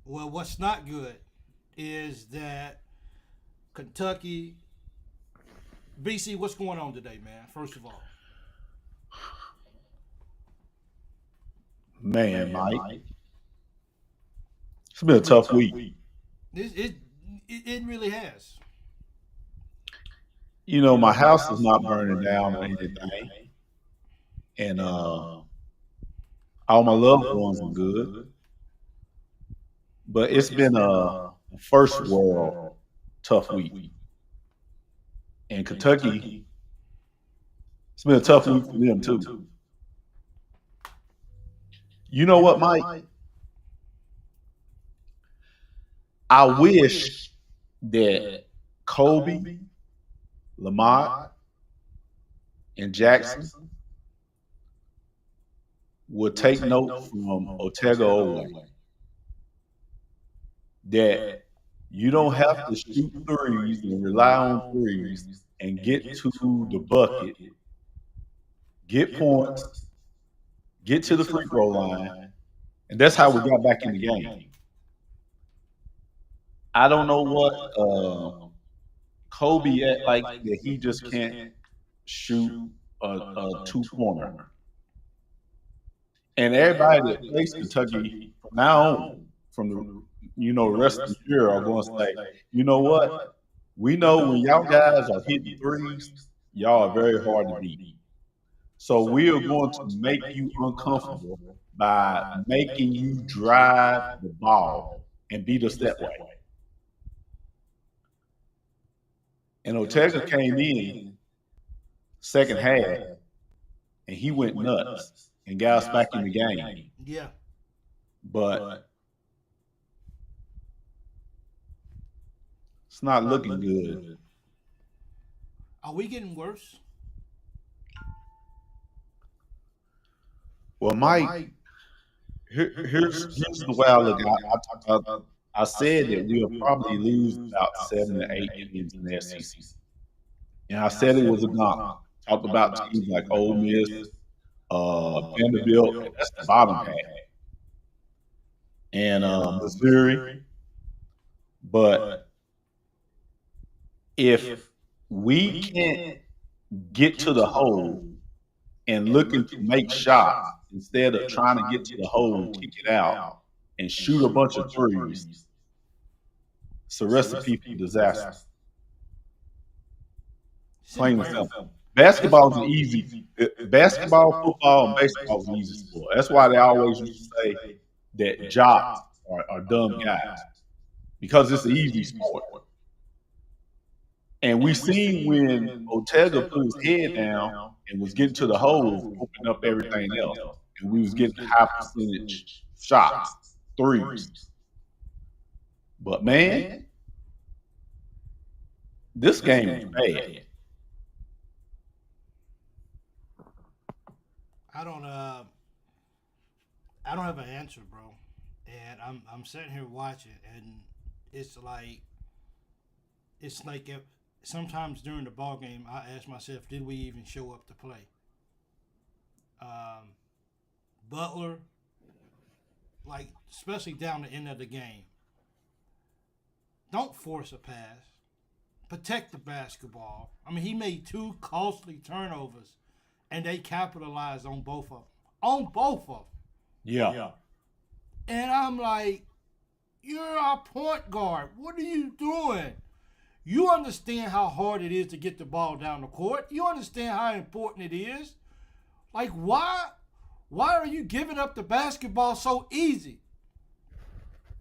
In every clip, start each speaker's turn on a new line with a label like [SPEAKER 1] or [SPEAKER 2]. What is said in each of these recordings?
[SPEAKER 1] Well, what's not good is that Kentucky, BC. What's going on today, man? First of all,
[SPEAKER 2] Man, Mike, it's been a tough week.
[SPEAKER 1] it it, it really has.
[SPEAKER 2] My house is not burning down or anything, and all my loved ones are good. But it's been a first world tough week. In Kentucky, it's been a tough week for them too. You know what, Mike? I wish that Kobe, Lamont, and Jackson would take note from 𝐀𝐫𝐿𝐞𝐢𝐞𝐳𝐜 that you don't have to shoot threes and rely on threes and get to the bucket, get points, get to the free throw line, and that's how we got back in the game. I don't know what Kobe at like that he just can't shoot a two-pointer. And everybody that plays Kentucky from now on, from the rest of the year are going to say, you know what? We know when y'all guys are hitting threes, y'all are very hard to beat. So we are going to make you uncomfortable by making you drive the ball and beat us that way. And 𝐀𝐫𝐿𝐞𝐢𝐞𝐳𝐜 came in second half and he went nuts and got us back in the game.
[SPEAKER 1] Yeah.
[SPEAKER 2] But it's not looking good.
[SPEAKER 1] Are we getting worse?
[SPEAKER 2] Well, Mike, here's the way I look at it. I said that we'll probably lose about 7 to 8 games in the SEC. And I said it was a gauntlet. Talked about teams like Ole Miss, Vanderbilt, and that's the bottom half, and Missouri. But if we can't get to the hole and looking to make shots instead of trying to get to the hole and kick it out and shoot a bunch of threes, it's a recipe for disaster. Plain and simple. Basketball is easy. Basketball, football, and baseball is an easy sport. That's why they always used to say that jocks are dumb guys because it's an easy sport. And we seen when 𝐀𝐫𝐿𝐞𝐢𝐞𝐳𝐜 put his head down and was getting to the holes, opening up everything else, and we was getting high percentage shots, threes. But man, this game is bad.
[SPEAKER 1] I don't. I don't have an answer, bro. And I'm sitting here watching, and it's like if sometimes during the ball game, I ask myself, did we even show up to play? Um, Butler, like especially down the end of the game, don't force a pass. Protect the basketball. I mean, he made two costly turnovers, and they capitalized on both of them. On both of them.
[SPEAKER 2] Yeah.
[SPEAKER 1] And I'm like, you're our point guard. What are you doing? You understand how hard it is to get the ball down the court. You understand how important it is. Like, why are you giving up the basketball so easy?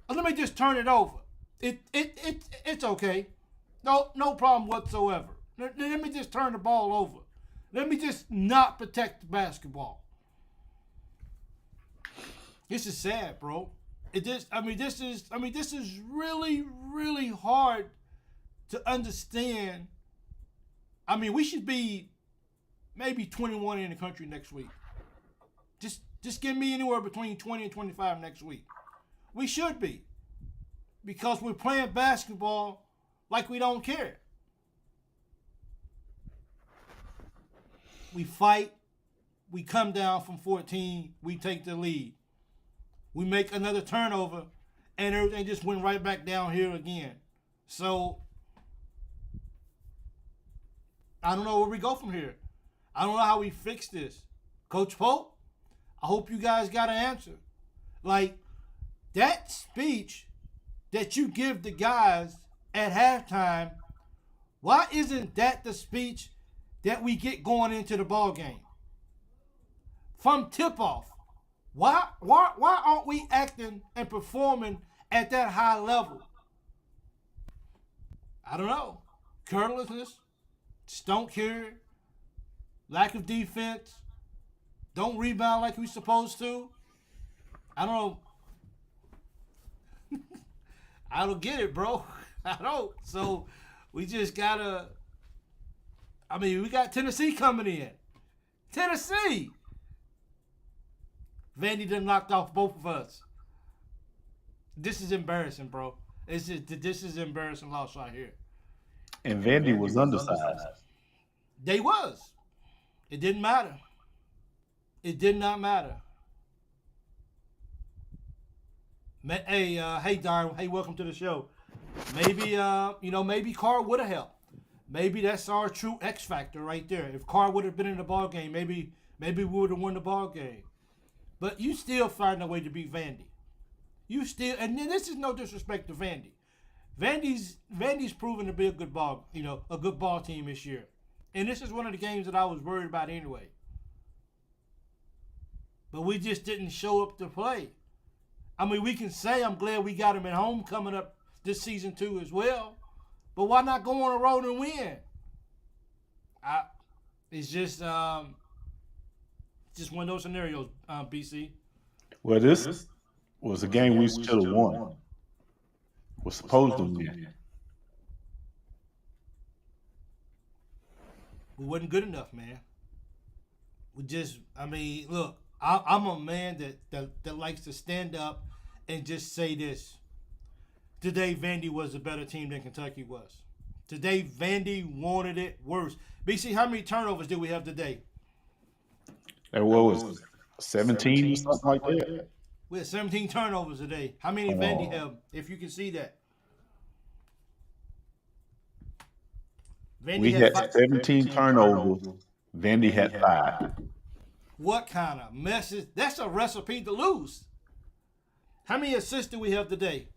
[SPEAKER 1] Let me just turn it over. It's okay. No problem whatsoever. Let me just turn the ball over. Let me just not protect the basketball. This is sad, bro. This is really, really hard to understand. I mean, we should be maybe 21 in the country next week. Just give me anywhere between 20 and 25 next week. We should be. Because we're playing basketball like we don't care. We fight. We come down from 14. We take the lead. We make another turnover, and everything just went right back down here again. So I don't know where we go from here. I don't know how we fix this. Coach Pope, I hope you guys got an answer. Like, that speech that you give the guys at halftime, why isn't that the speech that we get going into the ball game? From tip-off. Why aren't we acting and performing at that high level? I don't know. Carelessness, just don't care, lack of defense, don't rebound like we're supposed to. I don't know. I don't get it, bro. I don't. So we just gotta. I mean, we got Tennessee coming in. Tennessee. Vandy done knocked off both of us. This is embarrassing, bro. This is embarrassing loss right here.
[SPEAKER 2] And Vandy was undersized.
[SPEAKER 1] They was. It didn't matter. It did not matter. Hey, Darn. Hey, welcome to the show. Maybe, maybe Carr would have helped. Maybe that's our true X factor right there. If Carr would have been in the ball game, maybe we would have won the ball game. But you still find a way to beat Vandy. And then this is no disrespect to Vandy. Vandy's proven to be a good ball team this year. And this is one of the games that I was worried about anyway. But we just didn't show up to play. I mean, we can say I'm glad we got him at home coming up this season too as well. But why not go on the road and win? It's just one of those scenarios, BC.
[SPEAKER 2] Well, this was a game we should have won. Was supposed to win.
[SPEAKER 1] We wasn't good enough, man. Look, I'm a man that likes to stand up and just say this. Today, Vandy was a better team than Kentucky was. Today, Vandy wanted it worse. BC, how many turnovers did we have today?
[SPEAKER 2] What was 17 or something like that?
[SPEAKER 1] We had 17 turnovers today. How many Vandy have, if you can see that?
[SPEAKER 2] We had 17 turnovers. Vandy had 5.
[SPEAKER 1] What kind of mess is that's a recipe to lose? How many assists do we have today?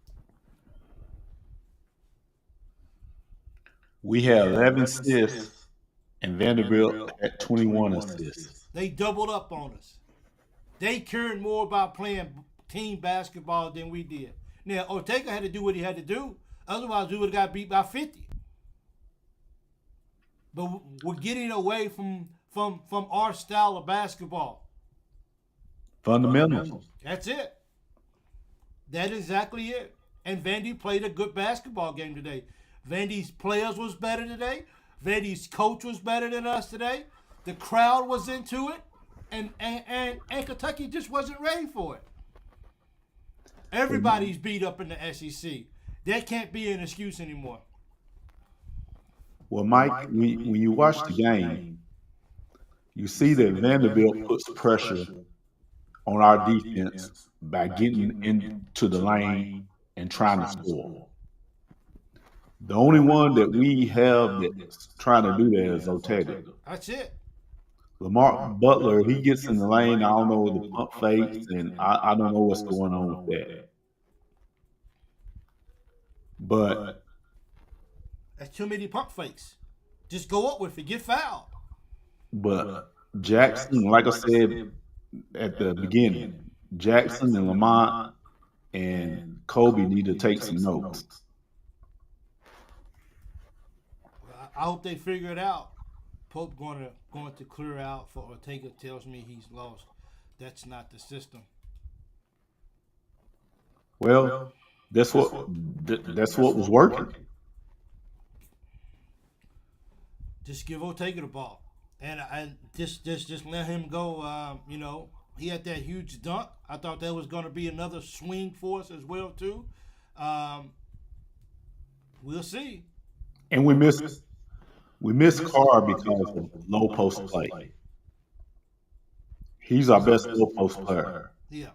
[SPEAKER 2] We had 11 assists, and Vanderbilt had 21 assists.
[SPEAKER 1] They doubled up on us. They cared more about playing team basketball than we did. Now, Ortega had to do what he had to do. Otherwise, we would have got beat by 50. But we're getting away from our style of basketball.
[SPEAKER 2] Fundamentals.
[SPEAKER 1] That's it. That's exactly it. And Vandy played a good basketball game today. Vandy's players was better today. Vandy's coach was better than us today. The crowd was into it. And Kentucky just wasn't ready for it. Everybody's beat up in the SEC. That can't be an excuse anymore.
[SPEAKER 2] Well, Mike, when you watch the game, you see that Vanderbilt puts pressure on our defense by getting into the lane and trying to score. The only one that we have that's trying to do that is Ortega.
[SPEAKER 1] That's it.
[SPEAKER 2] Lamar Butler, he gets in the lane. I don't know the pump fakes, and I don't know what's going on with that. But
[SPEAKER 1] that's too many pump fakes. Just go up with it. Get fouled.
[SPEAKER 2] But Jackson, like I said at the beginning, Jackson and Lamont and Kobe need to take some notes.
[SPEAKER 1] I hope they figure it out. Pope going to clear out for Ortega tells me he's lost. That's not the system.
[SPEAKER 2] Well, that's what was working.
[SPEAKER 1] Just give Ortega the ball, and I just let him go. He had that huge dunk. I thought that was going to be another swing for us as well too. We'll see.
[SPEAKER 2] And we missed Carr because of low post play. He's our best low post player.
[SPEAKER 1] Yeah.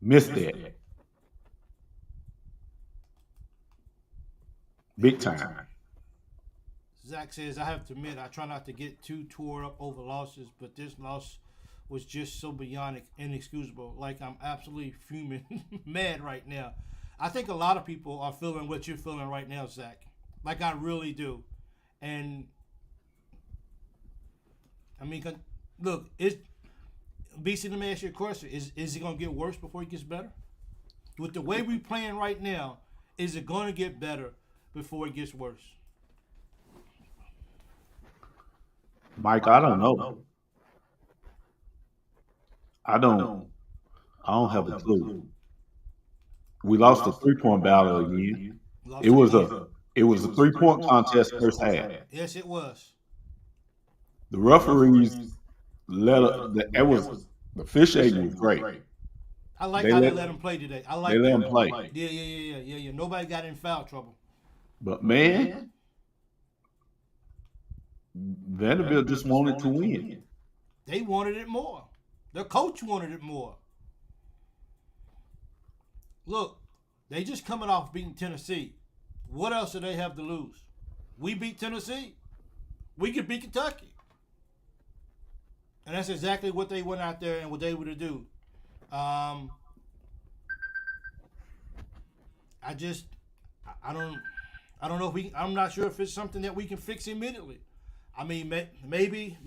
[SPEAKER 2] Missed that. big time.
[SPEAKER 1] Zach says, I have to admit, I try not to get too tore up over losses, but this loss was just so beyond inexcusable. Like, I'm absolutely fuming mad right now. I think a lot of people are feeling what you're feeling right now, Zach. Like, I really do. And, I mean, look, BC, let me ask you a question. Is it going to get worse before it gets better? With the way we're playing right now, is it going to get better before it gets worse?
[SPEAKER 2] Mike, I don't know. I don't have a clue. We lost the 3-point battle again. It was a 3-point contest first half.
[SPEAKER 1] Yes, it was.
[SPEAKER 2] The referees the officiating was great.
[SPEAKER 1] I like how they let them play today. I like
[SPEAKER 2] they let them play.
[SPEAKER 1] Yeah. Nobody got in foul trouble.
[SPEAKER 2] But man, Vanderbilt just wanted to win.
[SPEAKER 1] They wanted it more. Their coach wanted it more. Look, they just coming off beating Tennessee. What else do they have to lose? We beat Tennessee. We could beat Kentucky. And that's exactly what they went out there and what they were to do. I don't know if I'm not sure if it's something that we can fix immediately. I mean, maybe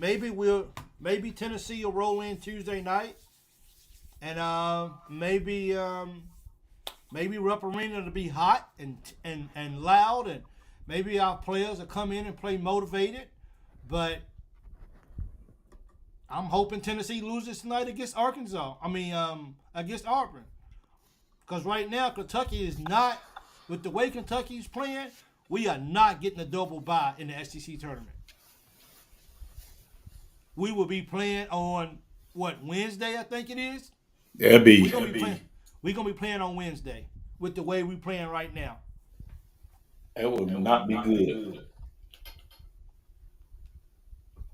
[SPEAKER 1] Tennessee will roll in Tuesday night, and maybe Rupp Arena will be hot and loud, and maybe our players will come in and play motivated. But I'm hoping Tennessee loses tonight against Arkansas. Against Auburn, because right now Kentucky is not, with the way Kentucky's playing, we are not getting a double bye in the SEC tournament. We will be playing on Wednesday, I think it is. We're gonna be playing on Wednesday with the way we're playing right now.
[SPEAKER 2] It would not be good.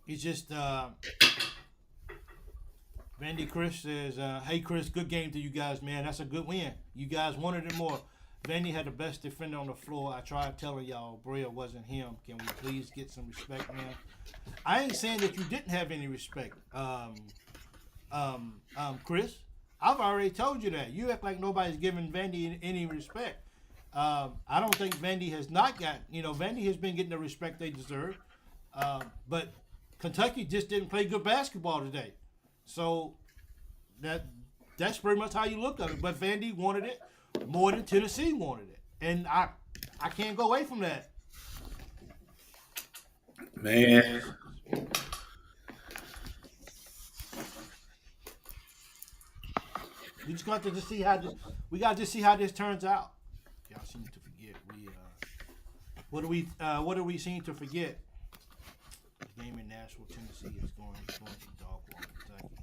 [SPEAKER 1] It's just Vandy Chris says, hey Chris, good game to you guys, man. That's a good win. You guys wanted it more. Vandy had the best defender on the floor. I tried telling y'all Brea wasn't him. Can we please get some respect, man? I ain't saying that you didn't have any respect, Chris. I've already told you that. You act like nobody's giving Vandy any respect. I don't think Vandy has not got, Vandy has been getting the respect they deserve. But Kentucky just didn't play good basketball today. So that's pretty much how you look at it. But Vandy wanted it more than Tennessee wanted it. And I can't go away from that.
[SPEAKER 2] Man.
[SPEAKER 1] We just got to just see how this turns out. Y'all seem to forget. What do we seem to forget? The game in Nashville, Tennessee is going to Dogwall, Kentucky.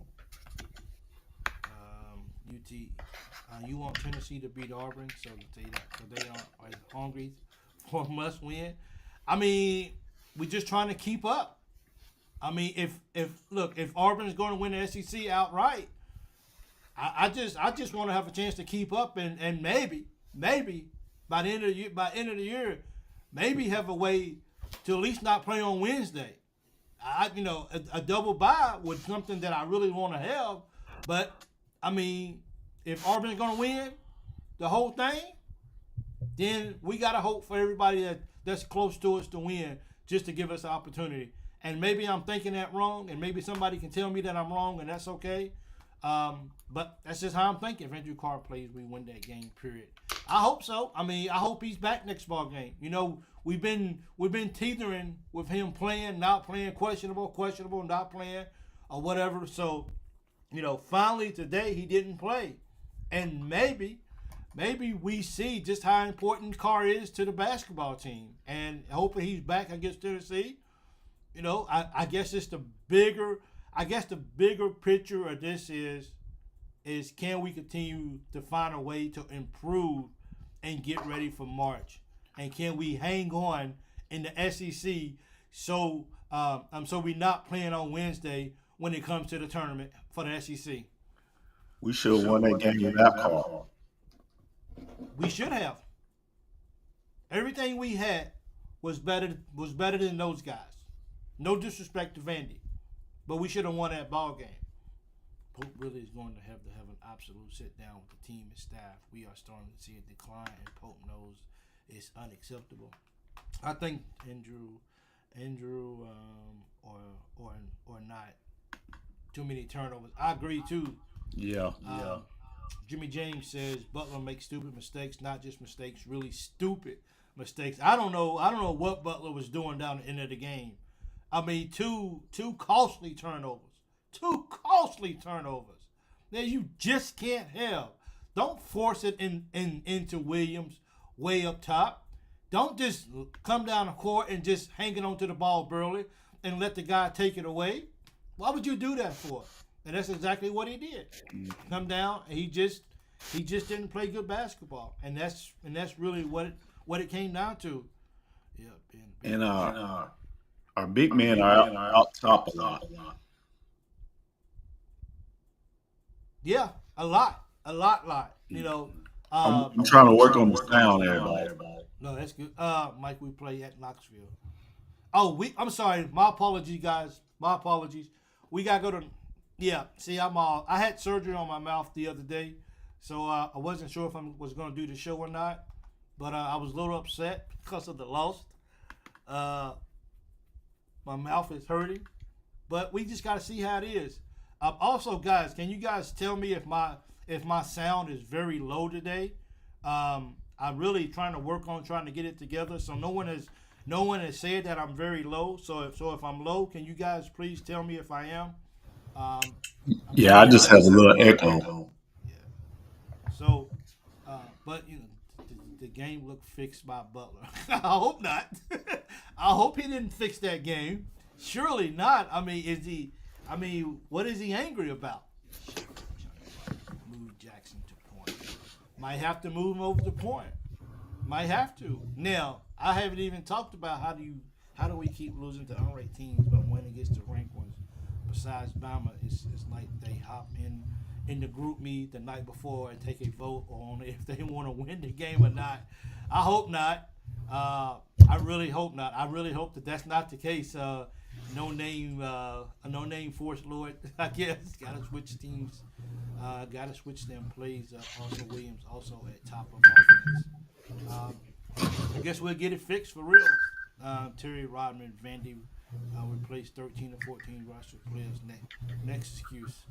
[SPEAKER 1] UT, you want Tennessee to beat Auburn so they are hungry for a must win. I mean, we're just trying to keep up. I mean, if Auburn is going to win the SEC outright, I just want to have a chance to keep up and maybe by the end of the year, maybe have a way to at least not play on Wednesday. A double bye was something that I really want to have, but I mean, if Auburn's going to win the whole thing, then we got to hope for everybody that's close to us to win, just to give us an opportunity. And maybe I'm thinking that wrong, and maybe somebody can tell me that I'm wrong, and that's okay. But that's just how I'm thinking. If Andrew Carr plays, we win that game, period. I hope so. I mean, I hope he's back next ball game. We've been teetering with him playing, not playing, questionable, not playing, or whatever. So, finally today he didn't play. And maybe we see just how important Carr is to the basketball team. And hoping he's back against Tennessee. I guess the bigger picture of this is can we continue to find a way to improve and get ready for March? And can we hang on in the SEC so we're not playing on Wednesday when it comes to the tournament for the SEC?
[SPEAKER 2] We should have won that game without Carr.
[SPEAKER 1] We should have. Everything we had was better than those guys. No disrespect to Vandy, but we should have won that ball game. Pope really is going to have an absolute sit down with the team and staff. We are starting to see a decline, and Pope knows it's unacceptable. I think Andrew, or not, too many turnovers. I agree too.
[SPEAKER 2] Yeah.
[SPEAKER 1] Jimmy James says Butler makes stupid mistakes, not just mistakes, really stupid mistakes. I don't know what Butler was doing down the end of the game. I mean, two costly turnovers. Two costly turnovers that you just can't have. Don't force it into Williams way up top. Don't just come down the court and just hanging onto the ball burly and let the guy take it away. Why would you do that for? And that's exactly what he did. Come down and he just didn't play good basketball, and that's really what it came down to. Yeah,
[SPEAKER 2] and our big men are out top a lot.
[SPEAKER 1] Yeah, a lot. You know,
[SPEAKER 2] I'm trying to work on the sound, everybody.
[SPEAKER 1] No, that's good. Mike, we play at Knoxville. Oh, I'm sorry. My apologies, guys. My apologies. We gotta go to. Yeah, see, I had surgery on my mouth the other day, so I wasn't sure if I was gonna do the show or not. But I was a little upset because of the loss. My mouth is hurting, but we just gotta see how it is. Also, guys, can you guys tell me if my sound is very low today? I'm really trying to work on trying to get it together. So no one has said that I'm very low. So if I'm low, can you guys please tell me if I am?
[SPEAKER 2] Yeah, I just have a little echo.
[SPEAKER 1] Yeah. So, but you know, the game looked fixed by Butler. I hope not. I hope he didn't fix that game. Surely not. I mean, what is he angry about? Move Jackson to point. Might have to move him over to point. Might have to. Now, I haven't even talked about how do we keep losing to unranked teams but winning against the ranked ones. Besides Bama, it's like they hop in the group meet the night before and take a vote on if they want to win the game or not. I hope not. I really hope not. I really hope that that's not the case. No name Force Lord. I guess gotta switch teams. Gotta switch them plays. Also Williams also at top of offense. I guess we'll get it fixed for real. Terry Rodman, Vandy replaced 13 or 14 roster players. Next excuse.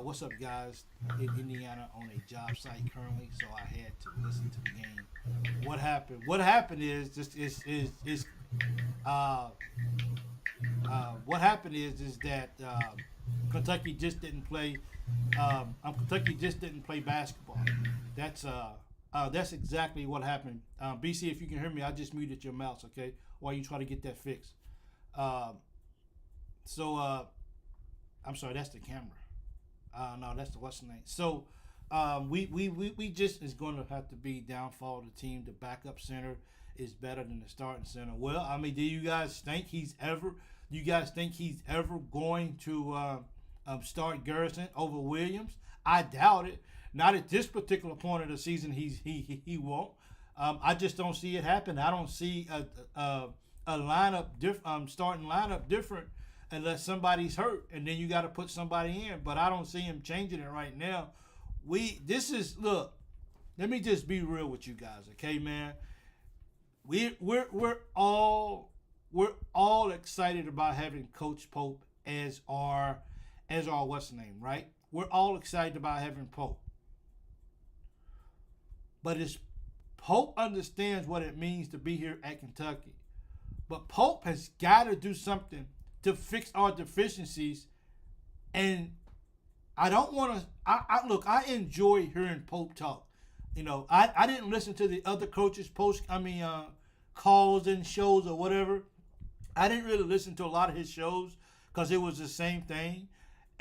[SPEAKER 1] What's up, guys? In Indiana on a job site currently, so I had to listen to the game. What happened? What happened is that Kentucky just didn't play. Kentucky just didn't play basketball. That's exactly what happened. BC, if you can hear me, I just muted your mouse, okay? While you try to get that fixed. I'm sorry, that's the camera. No, that's the what's the name. So, we just is going to have to be downfall of the team. The backup center is better than the starting center. Well, I mean, do you guys think he's ever going to start Garrison over Williams? I doubt it. Not at this particular point of the season. He won't. I just don't see it happen. I don't see a lineup starting lineup different unless somebody's hurt, and then you got to put somebody in. But I don't see him changing it right now. Look. Let me just be real with you guys, okay, man. We're all excited about having Coach Pope as our what's the name, right? We're all excited about having Pope. But Pope understands what it means to be here at Kentucky. But Pope has got to do something to fix our deficiencies. And I don't want to. Look, I enjoy hearing Pope talk. You know, I didn't listen to the other coaches' calls and shows or whatever. I didn't really listen to a lot of his shows because it was the same thing.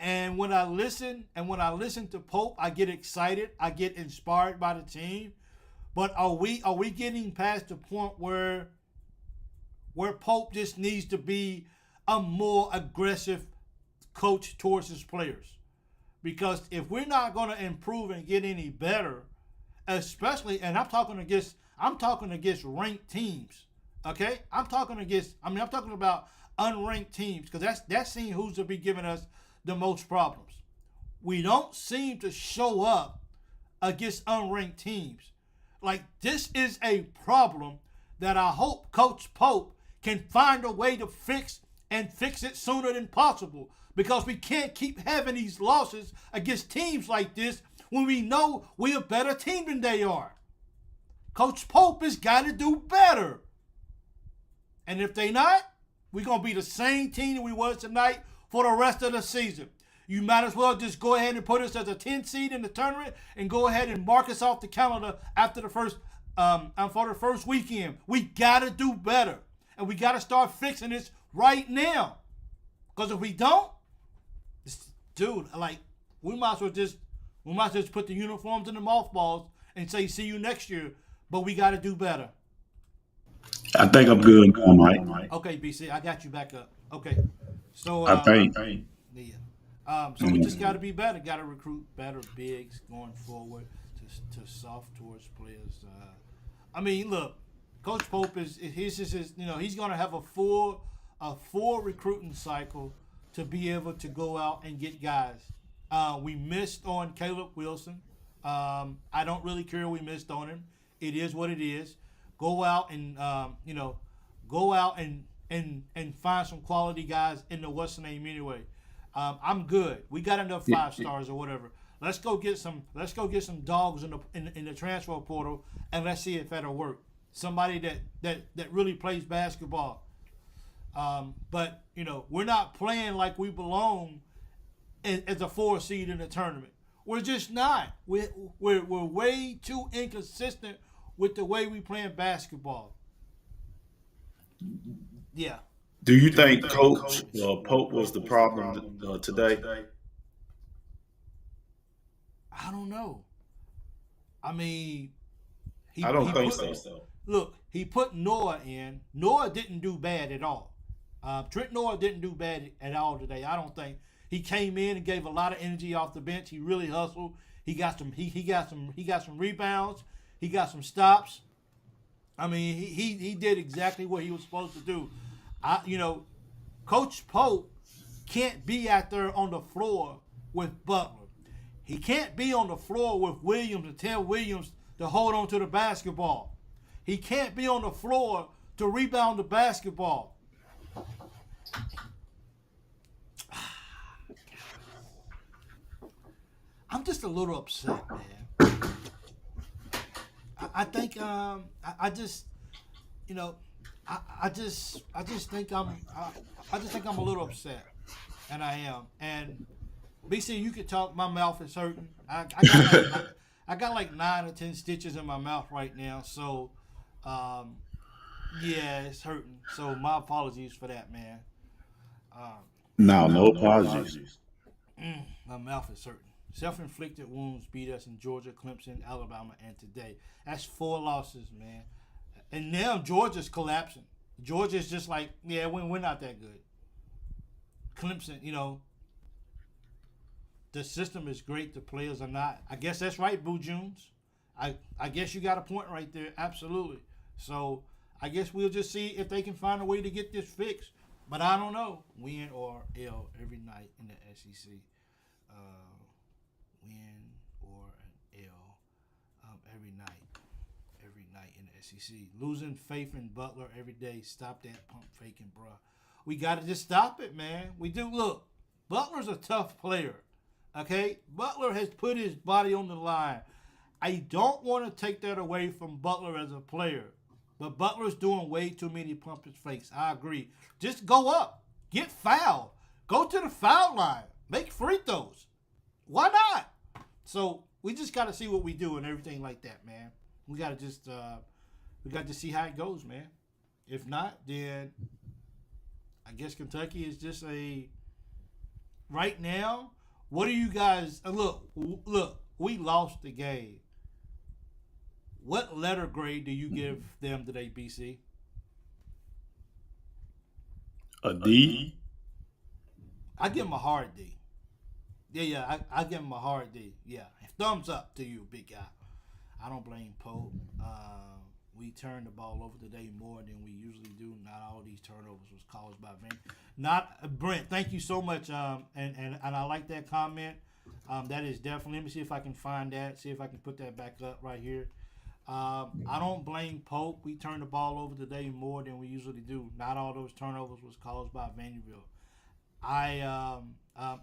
[SPEAKER 1] And when I listen to Pope, I get excited. I get inspired by the team. But are we getting past the point where Pope just needs to be a more aggressive coach towards his players? Because if we're not going to improve and get any better, especially, and I'm talking I'm talking against ranked teams. Okay, I'm talking about unranked teams because that's seeing who's to be giving us the most problems. We don't seem to show up against unranked teams. Like, this is a problem that I hope Coach Pope can find a way to fix and fix it sooner than possible, because we can't keep having these losses against teams like this when we know we're a better team than they are. Coach Pope has got to do better. And if they not, we're going to be the same team that we was tonight for the rest of the season. You might as well just go ahead and put us as a 10 seed in the tournament and go ahead and mark us off the calendar after the first for the first weekend. We got to do better. And we got to start fixing this right now. Because if we don't, dude, like, we might as well just put the uniforms in the mothballs and say, see you next year. But we got to do better.
[SPEAKER 2] I think I'm good now, Mike.
[SPEAKER 1] Okay, BC, I got you back up. Okay. So,
[SPEAKER 2] I think.
[SPEAKER 1] Yeah. So we just got to be better. Got to recruit better bigs going forward to soft towards players. I mean, look, Coach Pope he's going to have a full recruiting cycle to be able to go out and get guys. We missed on Caleb Wilson. I don't really care we missed on him. It is what it is. Go out and and find some quality guys in the what's the name anyway. I'm good. We got enough 5 stars or whatever. Let's go get some dogs in the transfer portal, and let's see if that'll work. Somebody that really plays basketball. But we're not playing like we belong as a 4 seed in the tournament. We're just not. We're way too inconsistent with the way we playing basketball. Yeah.
[SPEAKER 2] Do you think Coach Pope was the problem today?
[SPEAKER 1] I don't know. I mean,
[SPEAKER 2] I don't think so.
[SPEAKER 1] Look, he put Noah in. Noah didn't do bad at all. Trent Noah didn't do bad at all today. I don't think. He came in and gave a lot of energy off the bench. He really hustled. He got some rebounds. He got some stops. I mean, he did exactly what he was supposed to do. Coach Pope can't be out there on the floor with Butler. He can't be on the floor with Williams and tell Williams to hold on to the basketball. He can't be on the floor to rebound the basketball. I'm just a little upset, man. I think I just think I'm a little upset, and I am. And BC, you could talk. My mouth is hurting. I got like 9 or 10 stitches in my mouth right now. So, yeah, it's hurting. So my apologies for that, man.
[SPEAKER 2] No apologies.
[SPEAKER 1] My mouth is hurting. Self-inflicted wounds beat us in Georgia, Clemson, Alabama, and today. That's 4 losses, man. And now Georgia's collapsing. Georgia's just like, yeah, we're not that good. Clemson, the system is great. The players are not. I guess that's right, Boo Jones. I guess you got a point right there. Absolutely. So I guess we'll just see if they can find a way to get this fixed. But I don't know. Win or L every night in the SEC. Win or an L every night in the SEC. Losing faith in Butler every day. Stop that pump faking, bruh. We got to just stop it, man. We do. Look, Butler's a tough player, okay? Butler has put his body on the line. I don't want to take that away from Butler as a player, but Butler's doing way too many pump his fakes. I agree. Just go up. Get fouled. Go to the foul line. Make free throws. Why not? So we just got to see what we do and everything like that, man. We got to see how it goes, man. If not, then I guess Kentucky is just right now. What do you guys look? We lost the game. What letter grade do you give them today, BC?
[SPEAKER 2] A D.
[SPEAKER 1] I give them a hard D. Yeah, I give him a hard D. Yeah, thumbs up to you, big guy. I don't blame Pope. we turned the ball over today more than we usually do. Not all these turnovers was caused by Vandy. Not Brent. Thank you so much. And I like that comment. That is definitely. Let me see if I can find that. See if I can put that back up right here. I don't blame Pope. We turned the ball over today more than we usually do. Not all those turnovers was caused by Vanderbilt. I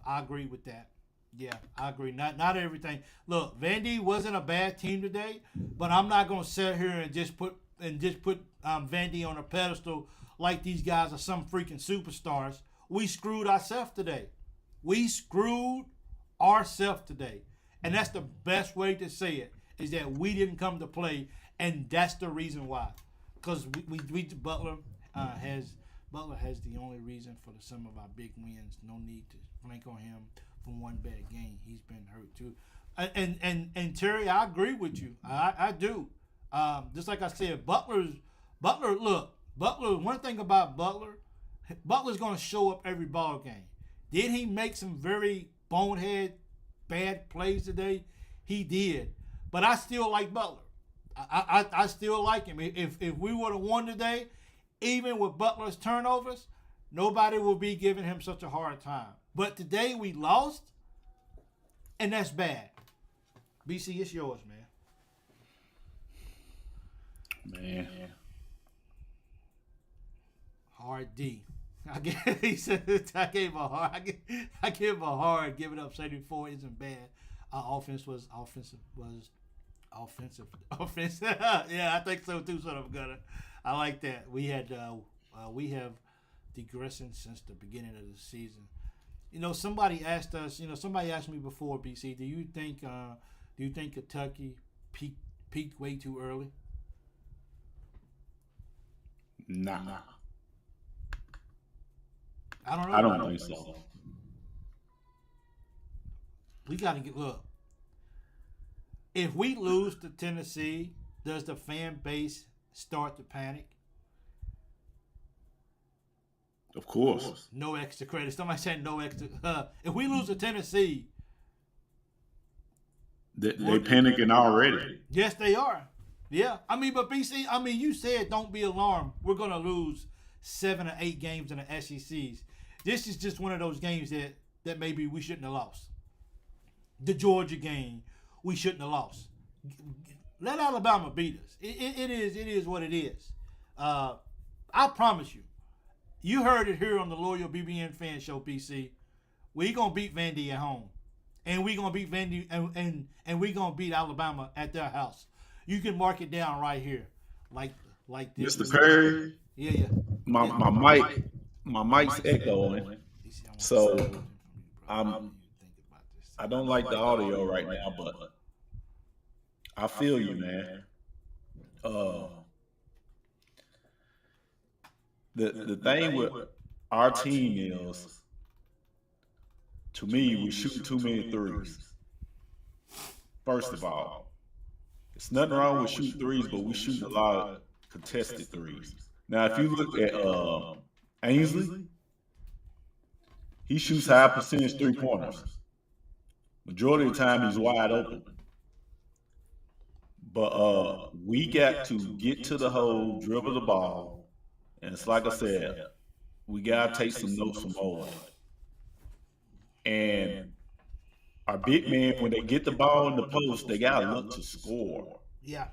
[SPEAKER 1] agree with that. Yeah, I agree. Not everything. Look, Vandy wasn't a bad team today, but I'm not gonna sit here and just put Vandy on a pedestal like these guys are some freaking superstars. We screwed ourselves today. We screwed ourselves today, and that's the best way to say it. Is that we didn't come to play, and that's the reason why. Because Butler has the only reason for some of our big wins. No need to flank on him from one bad game. He's been hurt too. And Terry, I agree with you. I do. Just like I said, Butler. Look, Butler. One thing about Butler's going to show up every ball game. Did he make some very bonehead bad plays today? He did. But I still like Butler. I still like him. If we would have won today, even with Butler's turnovers, nobody will be giving him such a hard time. But today we lost, and that's bad. BC, it's yours, man. Hard D. He said I gave him a hard. Giving up 74 isn't bad. Our offense was offensive. Yeah, I think so too. Son of a gunner. I like that. We have digressing since the beginning of the season. Somebody asked me before, BC, do you think Kentucky peaked way too early?
[SPEAKER 2] Nah.
[SPEAKER 1] I don't
[SPEAKER 2] think so.
[SPEAKER 1] We got to look. If we lose to Tennessee, does the fan base start to panic?
[SPEAKER 2] Of course.
[SPEAKER 1] No extra credit. Somebody said no extra. If we lose to Tennessee,
[SPEAKER 2] they're panicking already.
[SPEAKER 1] Yes, they are. Yeah. But BC, you said don't be alarmed. We're going to lose 7 or 8 games in the SECs. This is just one of those games that maybe we shouldn't have lost. The Georgia game, we shouldn't have lost. Let Alabama beat us. It is what it is. I promise you. You heard it here on the Loyal BBN Fan Show, BC. We gonna beat Vandy at home, and we gonna beat Vandy, and we gonna beat Alabama at their house. You can mark it down right here, like this.
[SPEAKER 2] Mr. Perry.
[SPEAKER 1] Yeah.
[SPEAKER 2] My mic's echoing, so I don't like the audio right now, but I feel you, man. The thing with our team is, to me, we shoot too many threes. First of all, it's nothing wrong with shooting threes, but we shoot a lot of contested threes. Now, if you look at Ainsley, he shoots high percentage 3-pointers. Majority of the time, he's wide open. But we got to get to the hole, dribble the ball, and it's like I said, we got to take some notes from Owen. And our big men, when they get the ball in the post, they got to look to score.
[SPEAKER 1] Yeah.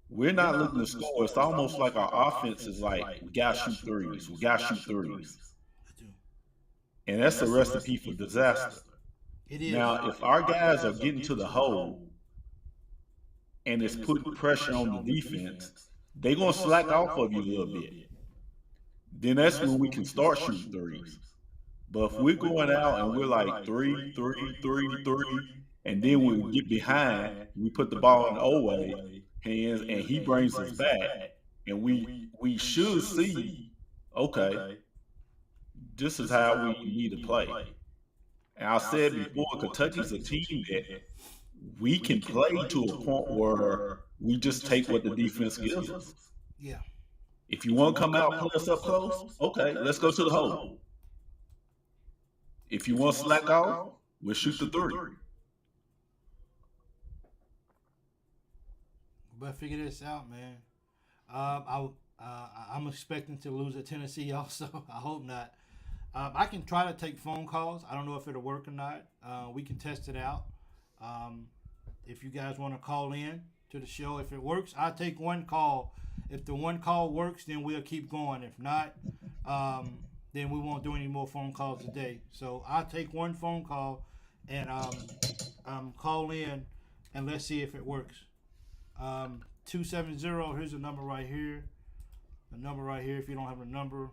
[SPEAKER 2] We're not looking to score. It's almost like our offense is like, we got to shoot threes. We got to shoot threes. And that's the recipe for disaster.
[SPEAKER 1] It is.
[SPEAKER 2] Now, if our guys are getting to the hole and it's putting pressure on the defense, they're going to slack off of you a little bit. Then that's when we can start shooting threes. But if we're going out and we're like 3, and then we get behind, we put the ball in Owe hands, and he brings us back, and we should see, okay, this is how we need to play. And I said before, Kentucky's a team that we can play to a point where we just take what the defense gives us.
[SPEAKER 1] Yeah.
[SPEAKER 2] If you want to come out and play us up close, okay, let's go to the hole. If you want to slack off, we'll shoot the 3.
[SPEAKER 1] We better figure this out, man. I'm expecting to lose at Tennessee also. I hope not. I can try to take phone calls. I don't know if it'll work or not. We can test it out. If you guys want to call in to the show, if it works, I'll take one call. If the one call works, then we'll keep going. If not, then we won't do any more phone calls today. So I'll take one phone call and call in and let's see if it works. 270. Here's a number right here. The number right here. If you don't have a number,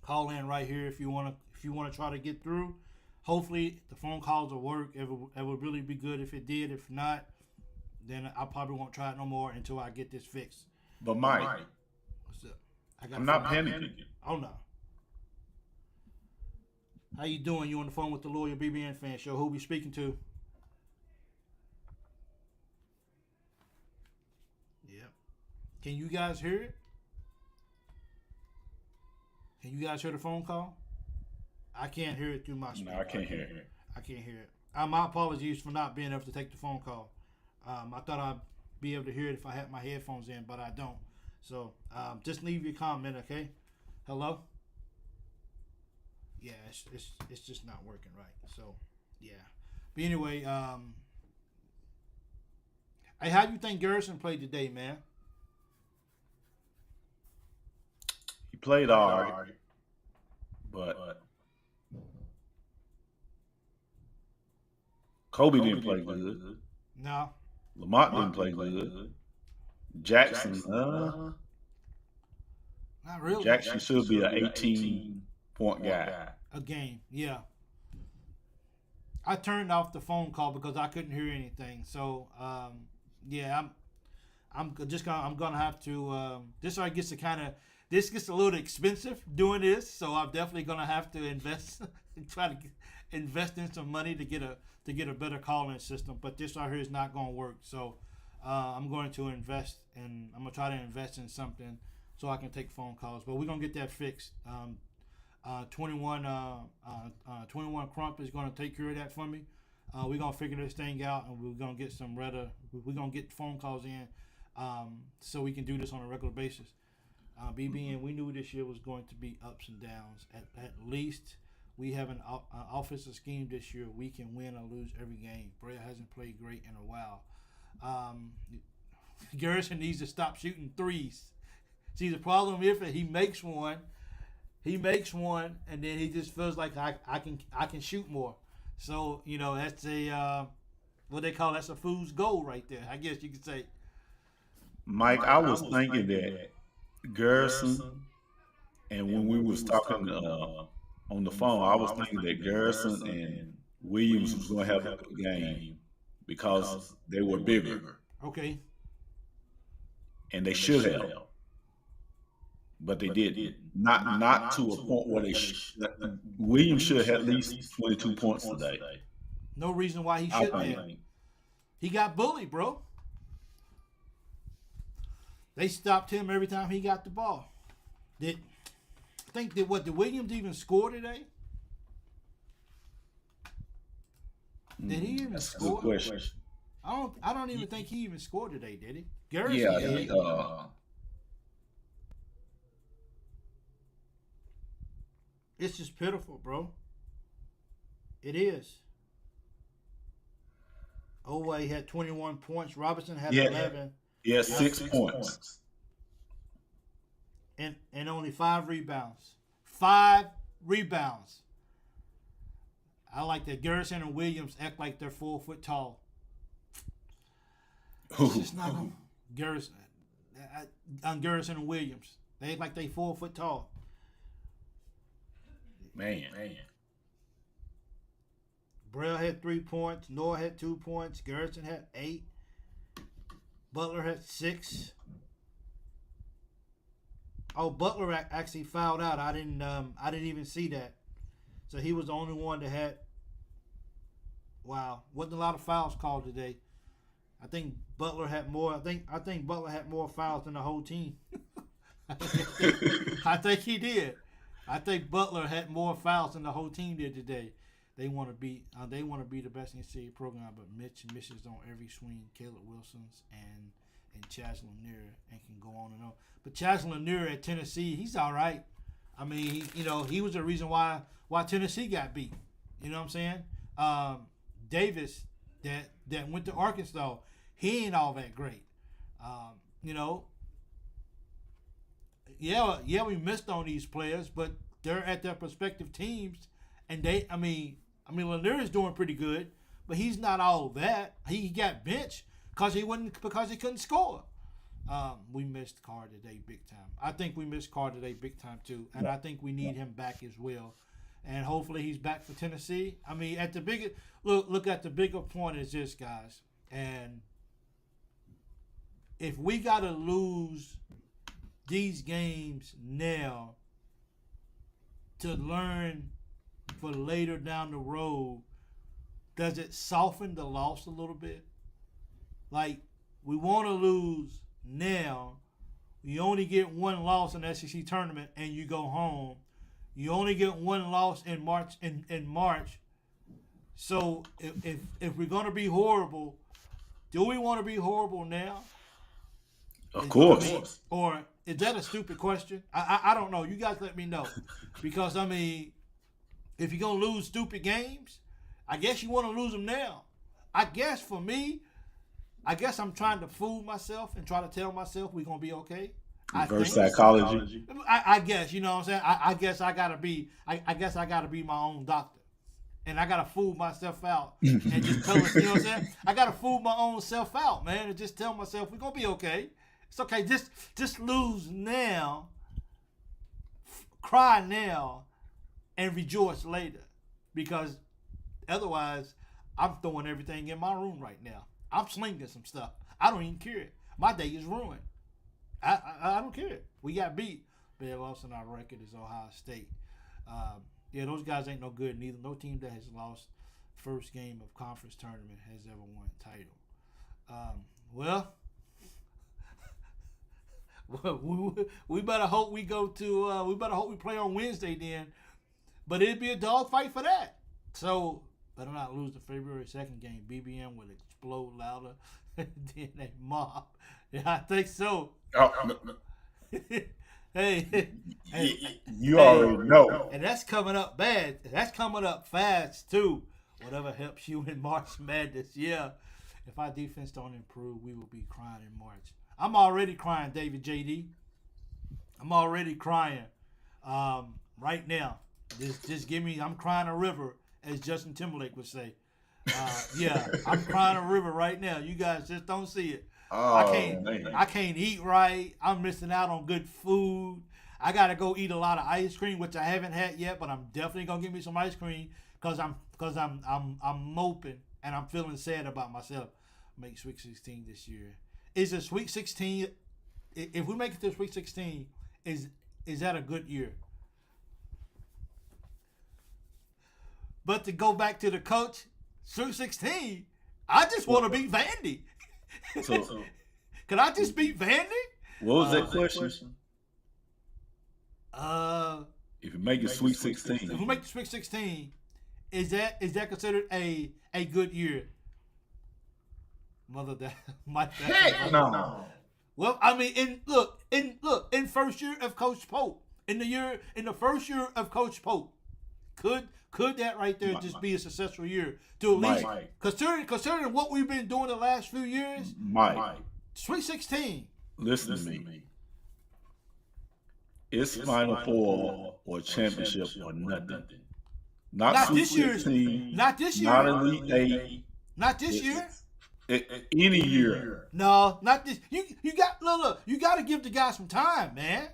[SPEAKER 1] call in right here if you want to try to get through. Hopefully the phone calls will work. It would really be good if it did. If not, then I probably won't try it no more until I get this fixed.
[SPEAKER 2] But Mike,
[SPEAKER 1] What's up?
[SPEAKER 2] I'm not panicking.
[SPEAKER 1] Oh no. How you doing? You on the phone with the Lawyer BBN Fan Show. Who we speaking to? Yep. Can you guys hear it? Can you guys hear the phone call? I can't hear it through my speaker.
[SPEAKER 2] No, I can't hear it.
[SPEAKER 1] I can't hear it. My apologies for not being able to take the phone call. I thought I'd be able to hear it if I had my headphones in, but I don't. So just leave your comment, okay? Hello? Yeah, it's just not working right. So yeah. But anyway, hey, how do you think Garrison played today, man?
[SPEAKER 2] He played all right, but Kobe didn't play good.
[SPEAKER 1] No.
[SPEAKER 2] Lamont didn't play good. Jackson,
[SPEAKER 1] Not really.
[SPEAKER 2] Jackson should be an 18-point guy.
[SPEAKER 1] A game, yeah. I turned off the phone call because I couldn't hear anything. So yeah, I'm gonna have to. This gets a little expensive doing this, so I'm definitely gonna have to invest, try to invest in some money to get a better calling system. But this right here is not gonna work. So I'm going to invest, and I'm gonna try to invest in something so I can take phone calls. But we're gonna get that fixed. 21 Crump is going to take care of that for me. We're going to figure this thing out, and we're going to get we're going to get phone calls in so we can do this on a regular basis. BBN, we knew this year was going to be ups and downs. At least we have an offensive scheme this year. We can win or lose every game. Bray hasn't played great in a while. Garrison needs to stop shooting threes. See, the problem is that he makes one, and then he just feels like I can shoot more. So that's that's a fool's goal right there. I guess you could say.
[SPEAKER 2] Mike, I was thinking that Garrison, and when we was talking on the phone, I was thinking that Garrison and Williams was going to have a good game because they were bigger.
[SPEAKER 1] Okay.
[SPEAKER 2] And they should have. But they didn't. Not to a point where Williams should have at least 22 points today.
[SPEAKER 1] No reason why he shouldn't have. He got bullied, bro. They stopped him every time he got the ball. Did Williams even score today? Did he even score?
[SPEAKER 2] That's a good question.
[SPEAKER 1] I don't even think he even scored today, did he? Garrison
[SPEAKER 2] did.
[SPEAKER 1] It's just pitiful, bro. It is. Oway had 21 points. Robinson had 11.
[SPEAKER 2] Yeah, 6 points.
[SPEAKER 1] And only 5 rebounds. 5 rebounds. I like that Garrison and Williams act like they're 4 foot tall. It's just not Garrison and Williams. They act like they 4 foot tall.
[SPEAKER 2] Man.
[SPEAKER 1] Braille had 3 points. Noah had 2 points. Garrison had 8. Butler had 6. Oh, Butler actually fouled out. I didn't even see that. So he was the only one that had. Wow, wasn't a lot of fouls called today. I think Butler had more. I think Butler had more fouls than the whole team. I think he did. I think Butler had more fouls than the whole team did today. They want to be the best NCAA program, but Mitch misses on every swing. Caleb Wilson's and Chaz Lanier, and can go on and on. But Chaz Lanier at Tennessee, he's all right. I mean, he was the reason why Tennessee got beat. You know what I'm saying? Davis that went to Arkansas, he ain't all that great. Yeah, we missed on these players, but they're at their prospective teams, and Lanier is doing pretty good, but he's not all that. He got benched because he couldn't score. We missed Carr today big time. I think we missed Carr today big time too, and I think we need him back as well. And hopefully he's back for Tennessee. I mean, at the bigger look at the bigger point is this, guys. And if we gotta lose these games now to learn for later down the road, does it soften the loss a little bit? Like, we want to lose now. You only get one loss in the SEC tournament and you go home. You only get one loss in March. In March. So if we're gonna be horrible, do we want to be horrible now?
[SPEAKER 2] Of course.
[SPEAKER 1] Or is that a stupid question? I don't know. You guys let me know. Because I mean, if you're gonna lose stupid games, I guess you want to lose them now. I guess for me, I'm trying to fool myself and try to tell myself we're gonna be okay.
[SPEAKER 2] Reverse psychology.
[SPEAKER 1] I guess, you know what I'm saying? I guess I gotta be my own doctor. And I gotta fool myself out and just tell us, you know what I'm saying? I gotta fool my own self out, man, and just tell myself we're gonna be okay. It's okay, just lose now, cry now, and rejoice later. Because otherwise, I'm throwing everything in my room right now. I'm slinging some stuff. I don't even care. My day is ruined. I don't care. We got beat. But lost in our record is Ohio State. Those guys ain't no good neither. No team that has lost first game of conference tournament has ever won a title. We better hope we go to. We better hope we play on Wednesday then. But it'd be a dogfight for that. So better not lose the February 2nd game. BBM will explode louder than a mob. Yeah, I think so. Hey,
[SPEAKER 2] you already know.
[SPEAKER 1] And that's coming up bad. That's coming up fast too. Whatever helps you in March Madness. Yeah. If our defense don't improve, we will be crying in March. I'm already crying, David JD. I'm already crying. Right now. Just give me. I'm crying a river, as Justin Timberlake would say. I'm crying a river right now. You guys just don't see it. I can't eat right. I'm missing out on good food. I gotta go eat a lot of ice cream, which I haven't had yet, but I'm definitely gonna get me some ice cream because I'm moping and I'm feeling sad about myself. Make Sweet 16 this year. Is a Sweet 16? If we make it to Sweet 16, is that a good year? But to go back to the coach, Sweet 16, I just want to beat Vandy. So, can I just beat Vandy?
[SPEAKER 2] What was that question? If you make it Sweet 16.
[SPEAKER 1] If we make the Sweet 16, is that considered a good year?
[SPEAKER 2] Heck no.
[SPEAKER 1] Well, I mean, in first year of Coach Pope, in the first year of Coach Pope, could that right there just be a successful year to at least considering what we've been doing the last few years?
[SPEAKER 2] Mike,
[SPEAKER 1] Sweet 16.
[SPEAKER 2] Listen to me. It's Final Four or championship or nothing. Not
[SPEAKER 1] this year.
[SPEAKER 2] 16,
[SPEAKER 1] not this year.
[SPEAKER 2] Not Elite 8.
[SPEAKER 1] Not this year.
[SPEAKER 2] Any year.
[SPEAKER 1] No, not this. You got look. You got to give the guy some time, man.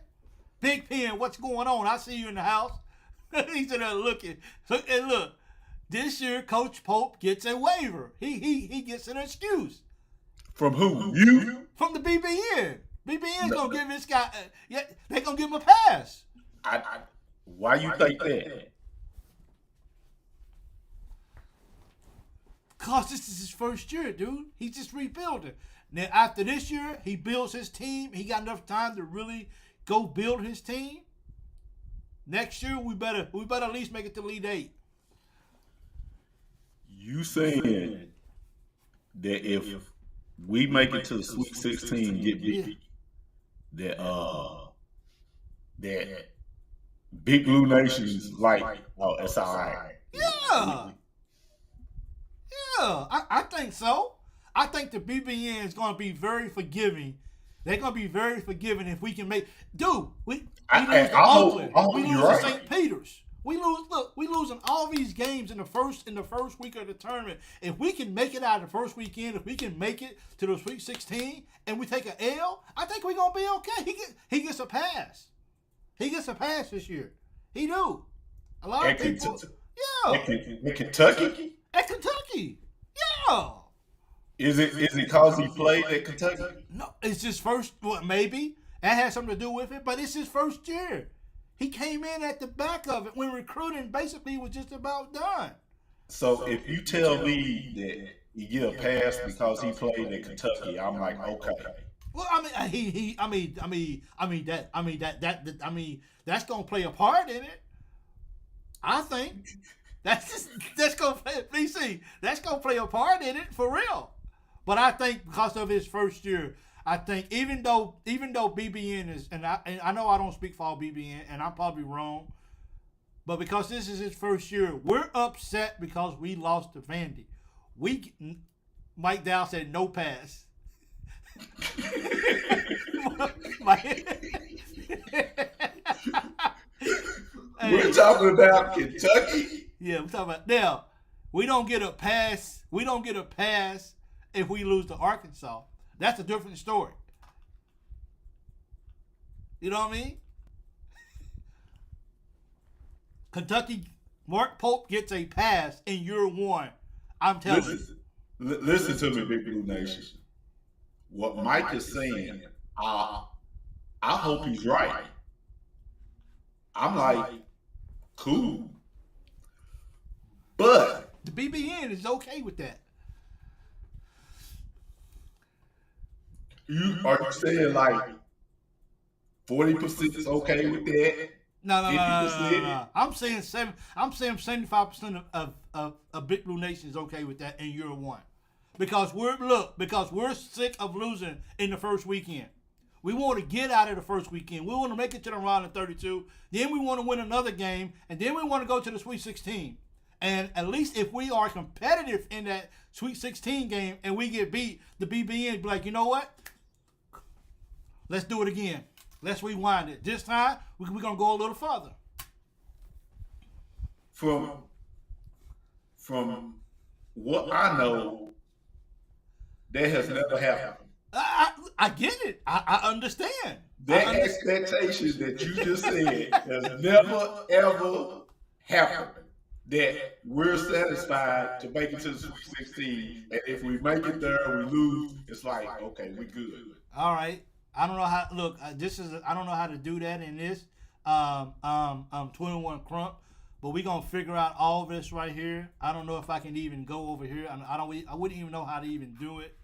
[SPEAKER 1] Big Pen, what's going on? I see you in the house. He's in there looking. And look, this year Coach Pope gets a waiver. He gets an excuse.
[SPEAKER 2] From who? You?
[SPEAKER 1] From the BBN. BBN's gonna give this guy. They gonna give him a pass.
[SPEAKER 2] Why you think that?
[SPEAKER 1] Cause this is his first year, dude. He's just rebuilding. Now after this year, he builds his team. He got enough time to really go build his team. Next year, we better at least make it to Elite 8.
[SPEAKER 2] You saying that if we make it to the Sweet 16, get beat, that Big Blue Nation's like, oh, it's all right.
[SPEAKER 1] Yeah. Yeah, I think so. I think the BBN is going to be very forgiving. They're going to be very forgiving if we can make. Dude, we lose to Oakland. We lose to St. Peter's. We losing all these games in the first week of the tournament. If we can make it out of the first weekend, if we can make it to the Sweet 16 and we take an L, I think we're gonna be okay. He gets a pass. He gets a pass this year. He do. A lot of people. Yeah.
[SPEAKER 2] At Kentucky?
[SPEAKER 1] At Kentucky. Yeah.
[SPEAKER 2] Is it because he played at Kentucky?
[SPEAKER 1] No, it's his first. Well, maybe that has something to do with it, but it's his first year. He came in at the back of it when recruiting basically was just about done.
[SPEAKER 2] So if you tell me that you get a pass because he played at Kentucky, I'm like, okay.
[SPEAKER 1] Well, that's gonna play a part in it. I think that's gonna play. BC, that's gonna play a part in it for real. But I think because of his first year, I think even though BBN is, and I know I don't speak for all BBN, and I'm probably wrong, but because this is his first year, we're upset because we lost to Vandy. Mike Dow said no pass.
[SPEAKER 2] We're talking about Kentucky.
[SPEAKER 1] Yeah, we're talking about now. We don't get a pass. We don't get a pass if we lose to Arkansas. That's a different story. You know what I mean? Kentucky, Mark Pope gets a pass in year one. I'm telling you.
[SPEAKER 2] Listen to me, Big Blue Nation. What Mike is saying, I hope he's right. I'm like, cool. But
[SPEAKER 1] the BBN is okay with that.
[SPEAKER 2] Are you saying like 40% is okay with that?
[SPEAKER 1] No. I'm saying 75% of Big Blue Nation is okay with that in year one, because we're sick of losing in the first weekend. We want to get out of the first weekend. We want to make it to the round of 32. Then we want to win another game, and then we want to go to the Sweet 16. And at least if we are competitive in that Sweet 16 game and we get beat, the BBN be like, you know what? Let's do it again. Let's rewind it. This time, we're going to go a little further.
[SPEAKER 2] From what I know, that has never happened.
[SPEAKER 1] I get it. I understand.
[SPEAKER 2] That expectation that you just said has never, ever happened. That we're satisfied to make it to the Sweet 16, and if we make it there, we lose. It's like, okay, we're good.
[SPEAKER 1] All right. I don't know how. Look, I don't know how to do that in this 21 Crump, but we're gonna figure out all this right here. I don't know if I can even go over here. I wouldn't even know how to even do it.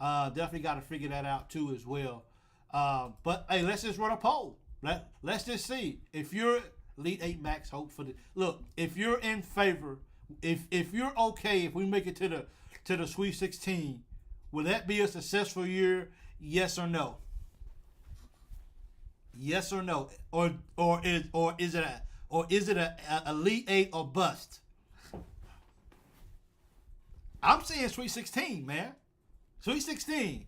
[SPEAKER 1] Definitely got to figure that out too as well. But hey, let's just run a poll. Let's just see if you're Elite 8 max hope for the look. If you're in favor, if you're okay, if we make it to the Sweet 16, will that be a successful year? Yes or no? Yes or no? Or is it a Elite 8 or bust? I'm saying Sweet 16, man. Sweet 16.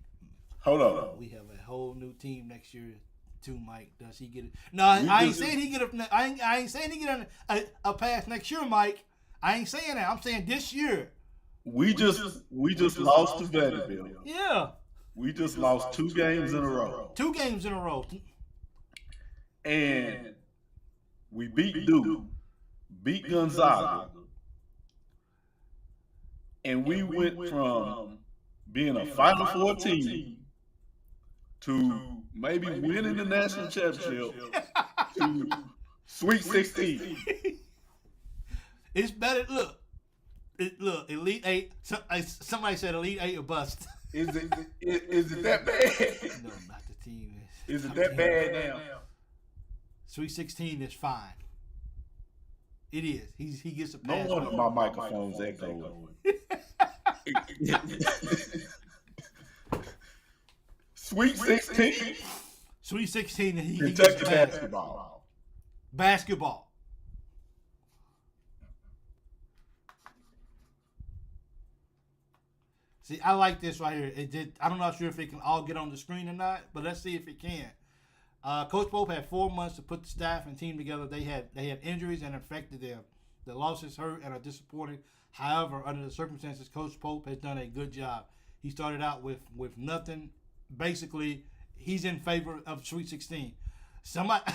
[SPEAKER 2] Hold on.
[SPEAKER 1] We have a whole new team next year too, Mike. Does he get it? No, I ain't saying he get a. I ain't saying he get a pass next year, Mike. I ain't saying that. I'm saying this year.
[SPEAKER 2] We just lost to Vanderbilt.
[SPEAKER 1] Yeah.
[SPEAKER 2] We just lost 2 games in a row.
[SPEAKER 1] 2 games in a row.
[SPEAKER 2] And we beat Duke, beat Gonzaga, and we went from being a Final Four team to maybe winning the national championship to Sweet 16.
[SPEAKER 1] It's better. Look, Elite 8. Somebody said Elite 8 or bust.
[SPEAKER 2] Is it that bad?
[SPEAKER 1] No, not the team.
[SPEAKER 2] Is it that bad now?
[SPEAKER 1] Sweet 16 is fine. It is. He gets a pass.
[SPEAKER 2] No wonder my microphone's echoing. Sweet 16.
[SPEAKER 1] Sweet 16, and he
[SPEAKER 2] Kentucky
[SPEAKER 1] gets
[SPEAKER 2] basketball.
[SPEAKER 1] Basketball. See, I like this right here. I'm not sure if it can all get on the screen or not, but let's see if it can. Coach Pope had 4 months to put the staff and team together. They had injuries and affected them. The losses hurt and are disappointing. However, under the circumstances, Coach Pope has done a good job. He started out with nothing. Basically, he's in favor of Sweet 16. Somebody,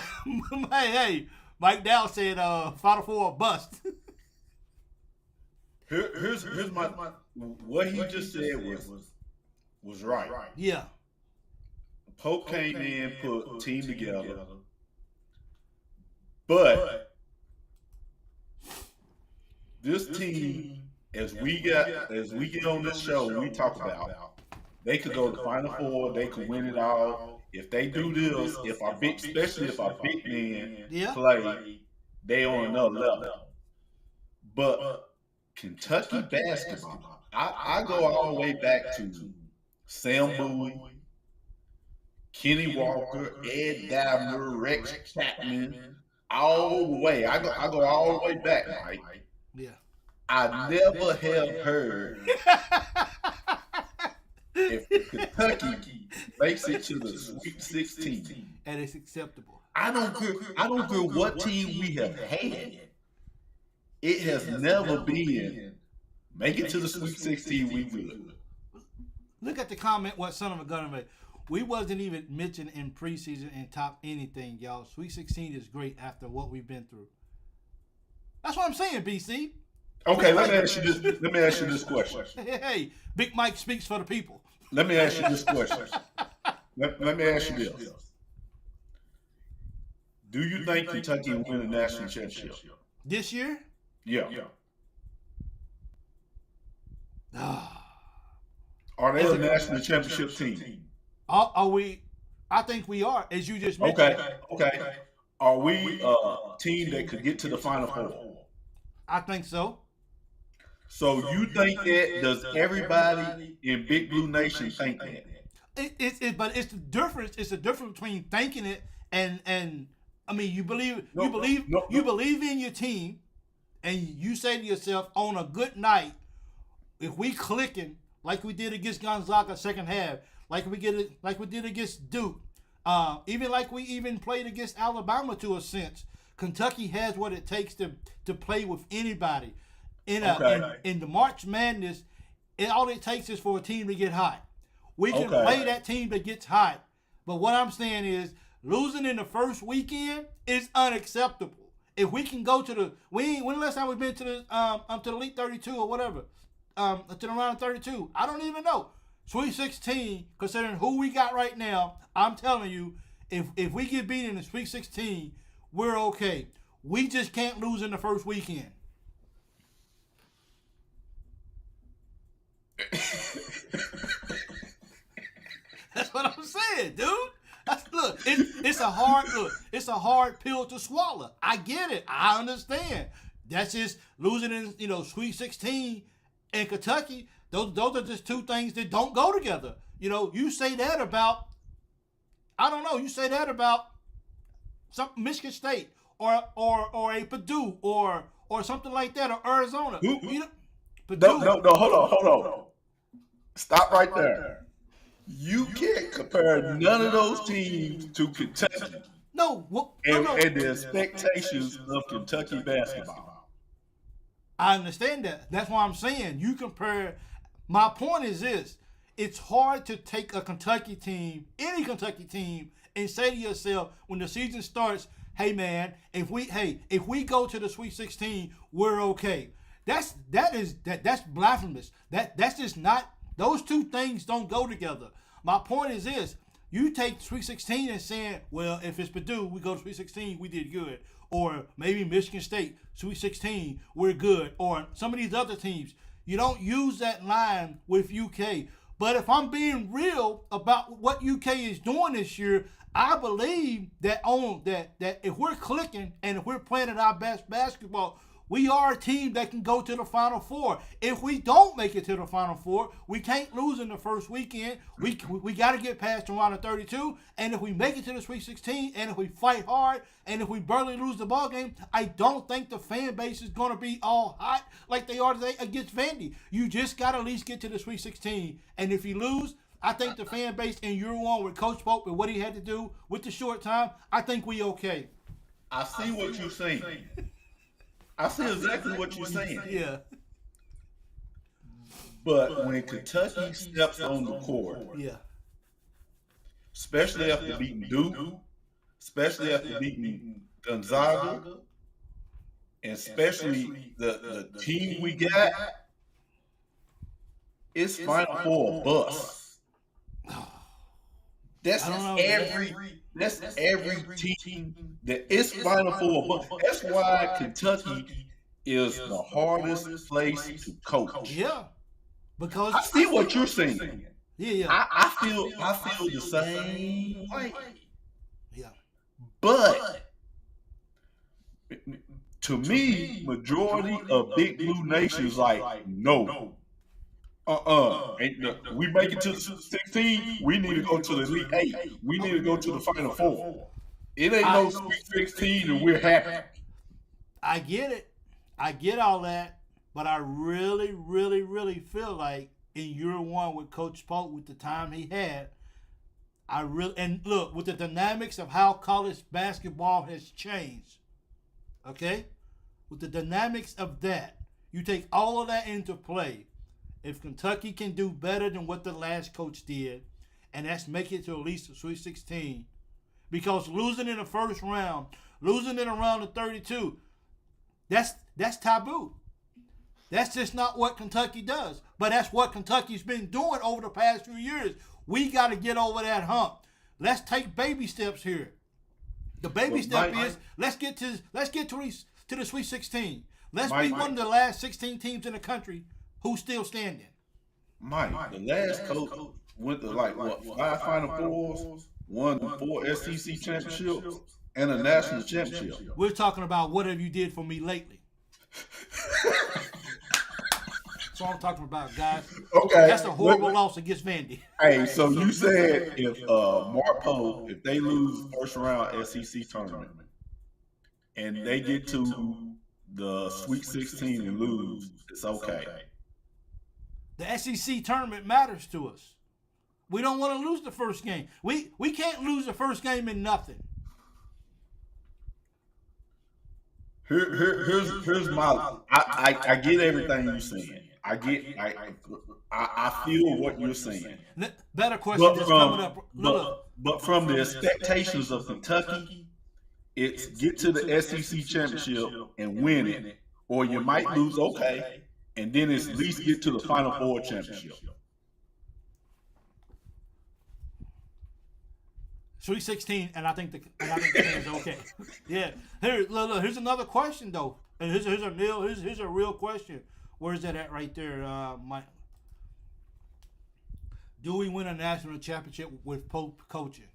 [SPEAKER 1] hey, Mike Dow said, Final Four bust.
[SPEAKER 2] Here's my what he just said was right.
[SPEAKER 1] Yeah.
[SPEAKER 2] Pope came in, put a team together, but this team, as we get on this show, we talk about, they could go to the Final Four, they could win it all. If they do this, especially if our big men play, they on another level. But Kentucky basketball, I go all the way back to Sam Bowie, Kenny Walker, Ed Dabner, Rex Chapman, all the way. I go all the way back, Mike.
[SPEAKER 1] Yeah.
[SPEAKER 2] I never have heard if Kentucky makes it to the Sweet 16,
[SPEAKER 1] and it's acceptable.
[SPEAKER 2] I don't care what team we have had. It has never been make it to the Sweet 16. We good.
[SPEAKER 1] Look at the comment what Son of a Gunner made. We wasn't even mentioned in preseason and top anything, y'all. Sweet 16 is great after what we've been through. That's what I'm saying, BC.
[SPEAKER 2] Okay, let me ask you this question.
[SPEAKER 1] Hey, Big Mike speaks for the people.
[SPEAKER 2] Let me ask you this question. Let me ask you this. Do you think Kentucky will win a national championship
[SPEAKER 1] this year?
[SPEAKER 2] Yeah. Are they a national championship team?
[SPEAKER 1] Are we? I think we are, as you just mentioned.
[SPEAKER 2] Okay. Are we a team that could get to the Final Four?
[SPEAKER 1] I think so.
[SPEAKER 2] So you think that? Does everybody in Big Blue Nation think that?
[SPEAKER 1] But it's the difference. It's the difference between thinking it and I mean, you believe in your team, and you say to yourself, on a good night, if we clicking like we did against Gonzaga second half, like we did against Duke, even like we even played against Alabama to a sense. Kentucky has what it takes to play with anybody. In the March Madness, all it takes is for a team to get hot. We can play that team that gets hot. But what I'm saying is, losing in the first weekend is unacceptable. If we can go to when the last time we've been to the Elite 32 or whatever, to the round of 32, I don't even know. Sweet 16, considering who we got right now, I'm telling you, if we get beat in the Sweet 16, we're okay. We just can't lose in the first weekend. That's what I'm saying, dude. It's a hard pill to swallow. I get it. I understand. That's just losing in Sweet 16 and Kentucky. Those are just two things that don't go together. You say that about, I don't know. You say that about some Michigan State or a Purdue or something like that, or Arizona. Purdue.
[SPEAKER 2] No, hold on. Stop right there. You can't compare none of those teams to Kentucky.
[SPEAKER 1] No.
[SPEAKER 2] And the expectations of Kentucky basketball.
[SPEAKER 1] I understand that. That's why I'm saying you compare. My point is this. It's hard to take a Kentucky team, any Kentucky team, and say to yourself when the season starts, hey man, if we go to the Sweet 16, we're okay. That's blasphemous. That's just not, those two things don't go together. My point is this. You take Sweet 16 and saying, well, if it's Purdue, we go to Sweet 16, we did good. Or maybe Michigan State, Sweet 16, we're good. Or some of these other teams. You don't use that line with UK. But if I'm being real about what UK is doing this year, I believe that if we're clicking and if we're playing at our best basketball, We are a team that can go to the Final Four. If we don't make it to the Final Four, we can't lose in the first weekend. We got to get past the round of 32. And if we make it to the Sweet 16, and if we fight hard, and if we barely lose the ball game, I don't think the fan base is going to be all hot like they are today against Vandy. You just got to at least get to the Sweet 16. And if you lose, I think the fan base in year one with Coach Pope and what he had to do with the short time, I think we okay.
[SPEAKER 2] I see what you're saying. I see exactly what you're saying.
[SPEAKER 1] Yeah.
[SPEAKER 2] But when Kentucky steps on the court,
[SPEAKER 1] Yeah.
[SPEAKER 2] especially after beating Duke, especially after beating Gonzaga, and especially the team we got, it's Final Four bust. That's every team that it's Final Four bust. That's why Kentucky is the hardest place to coach.
[SPEAKER 1] Yeah. Because
[SPEAKER 2] I see what you're saying.
[SPEAKER 1] Yeah.
[SPEAKER 2] I feel the same way.
[SPEAKER 1] Yeah.
[SPEAKER 2] But to me, majority of Big Blue Nations like no. We make it to the 16. We need to go to the Elite 8. We need to go to the Final Four. It ain't no Sweet 16 and we're happy.
[SPEAKER 1] I get it. I get all that. But I really, really, really feel like in year one with Coach Pope, with the time he had, and look, with the dynamics of how college basketball has changed, okay? With the dynamics of that, you take all of that into play. If Kentucky can do better than what the last coach did, and that's make it to at least the Sweet 16, because losing in the first round, losing in a round of 32, that's taboo. That's just not what Kentucky does. But that's what Kentucky's been doing over the past few years. We got to get over that hump. Let's take baby steps here. The baby step is let's get to the Sweet 16. Let's be one of the last 16 teams in the country who's still standing.
[SPEAKER 2] Mike, the last coach went to 5 Final Fours, won 4 SEC championships, and a national championship.
[SPEAKER 1] We're talking about what have you did for me lately. That's what I'm talking about, guys.
[SPEAKER 2] Okay.
[SPEAKER 1] That's a horrible loss against Vandy.
[SPEAKER 2] Hey, so you said if Mark Pope, if they lose first round SEC tournament and they get to the Sweet 16 and lose, it's okay.
[SPEAKER 1] The SEC tournament matters to us. We don't want to lose the first game. We can't lose the first game in nothing.
[SPEAKER 2] Here's my. I get everything you're saying. I feel what you're saying.
[SPEAKER 1] Better question that's coming up.
[SPEAKER 2] But from the expectations of Kentucky, it's get to the SEC championship and win it, or you might lose, okay, and then it's at least get to the Final Four championship.
[SPEAKER 1] Sweet 16, and I think the fans are okay. Yeah. Here's another question though, and here's a real question. Where's that at right there, Mike? Do we win a national championship with Pope coaching?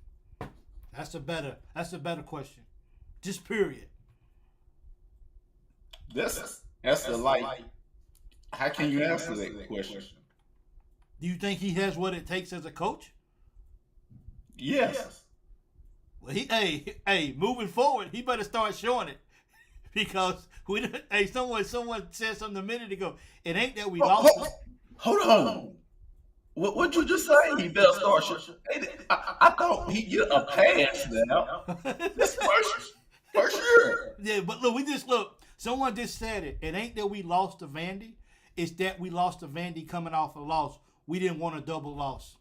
[SPEAKER 1] That's a better question. Just period.
[SPEAKER 2] That's the light. How can you answer that question?
[SPEAKER 1] Do you think he has what it takes as a coach?
[SPEAKER 2] Yes.
[SPEAKER 1] Well, moving forward, he better start showing it, because someone said something a minute ago. It ain't that we lost.
[SPEAKER 2] Hold on. What'd you just say? He better start showing. I thought he get a pass now. That's for sure.
[SPEAKER 1] Yeah, but look. Someone just said it. It ain't that we lost to Vandy. It's that we lost to Vandy coming off a loss. We didn't want a double loss.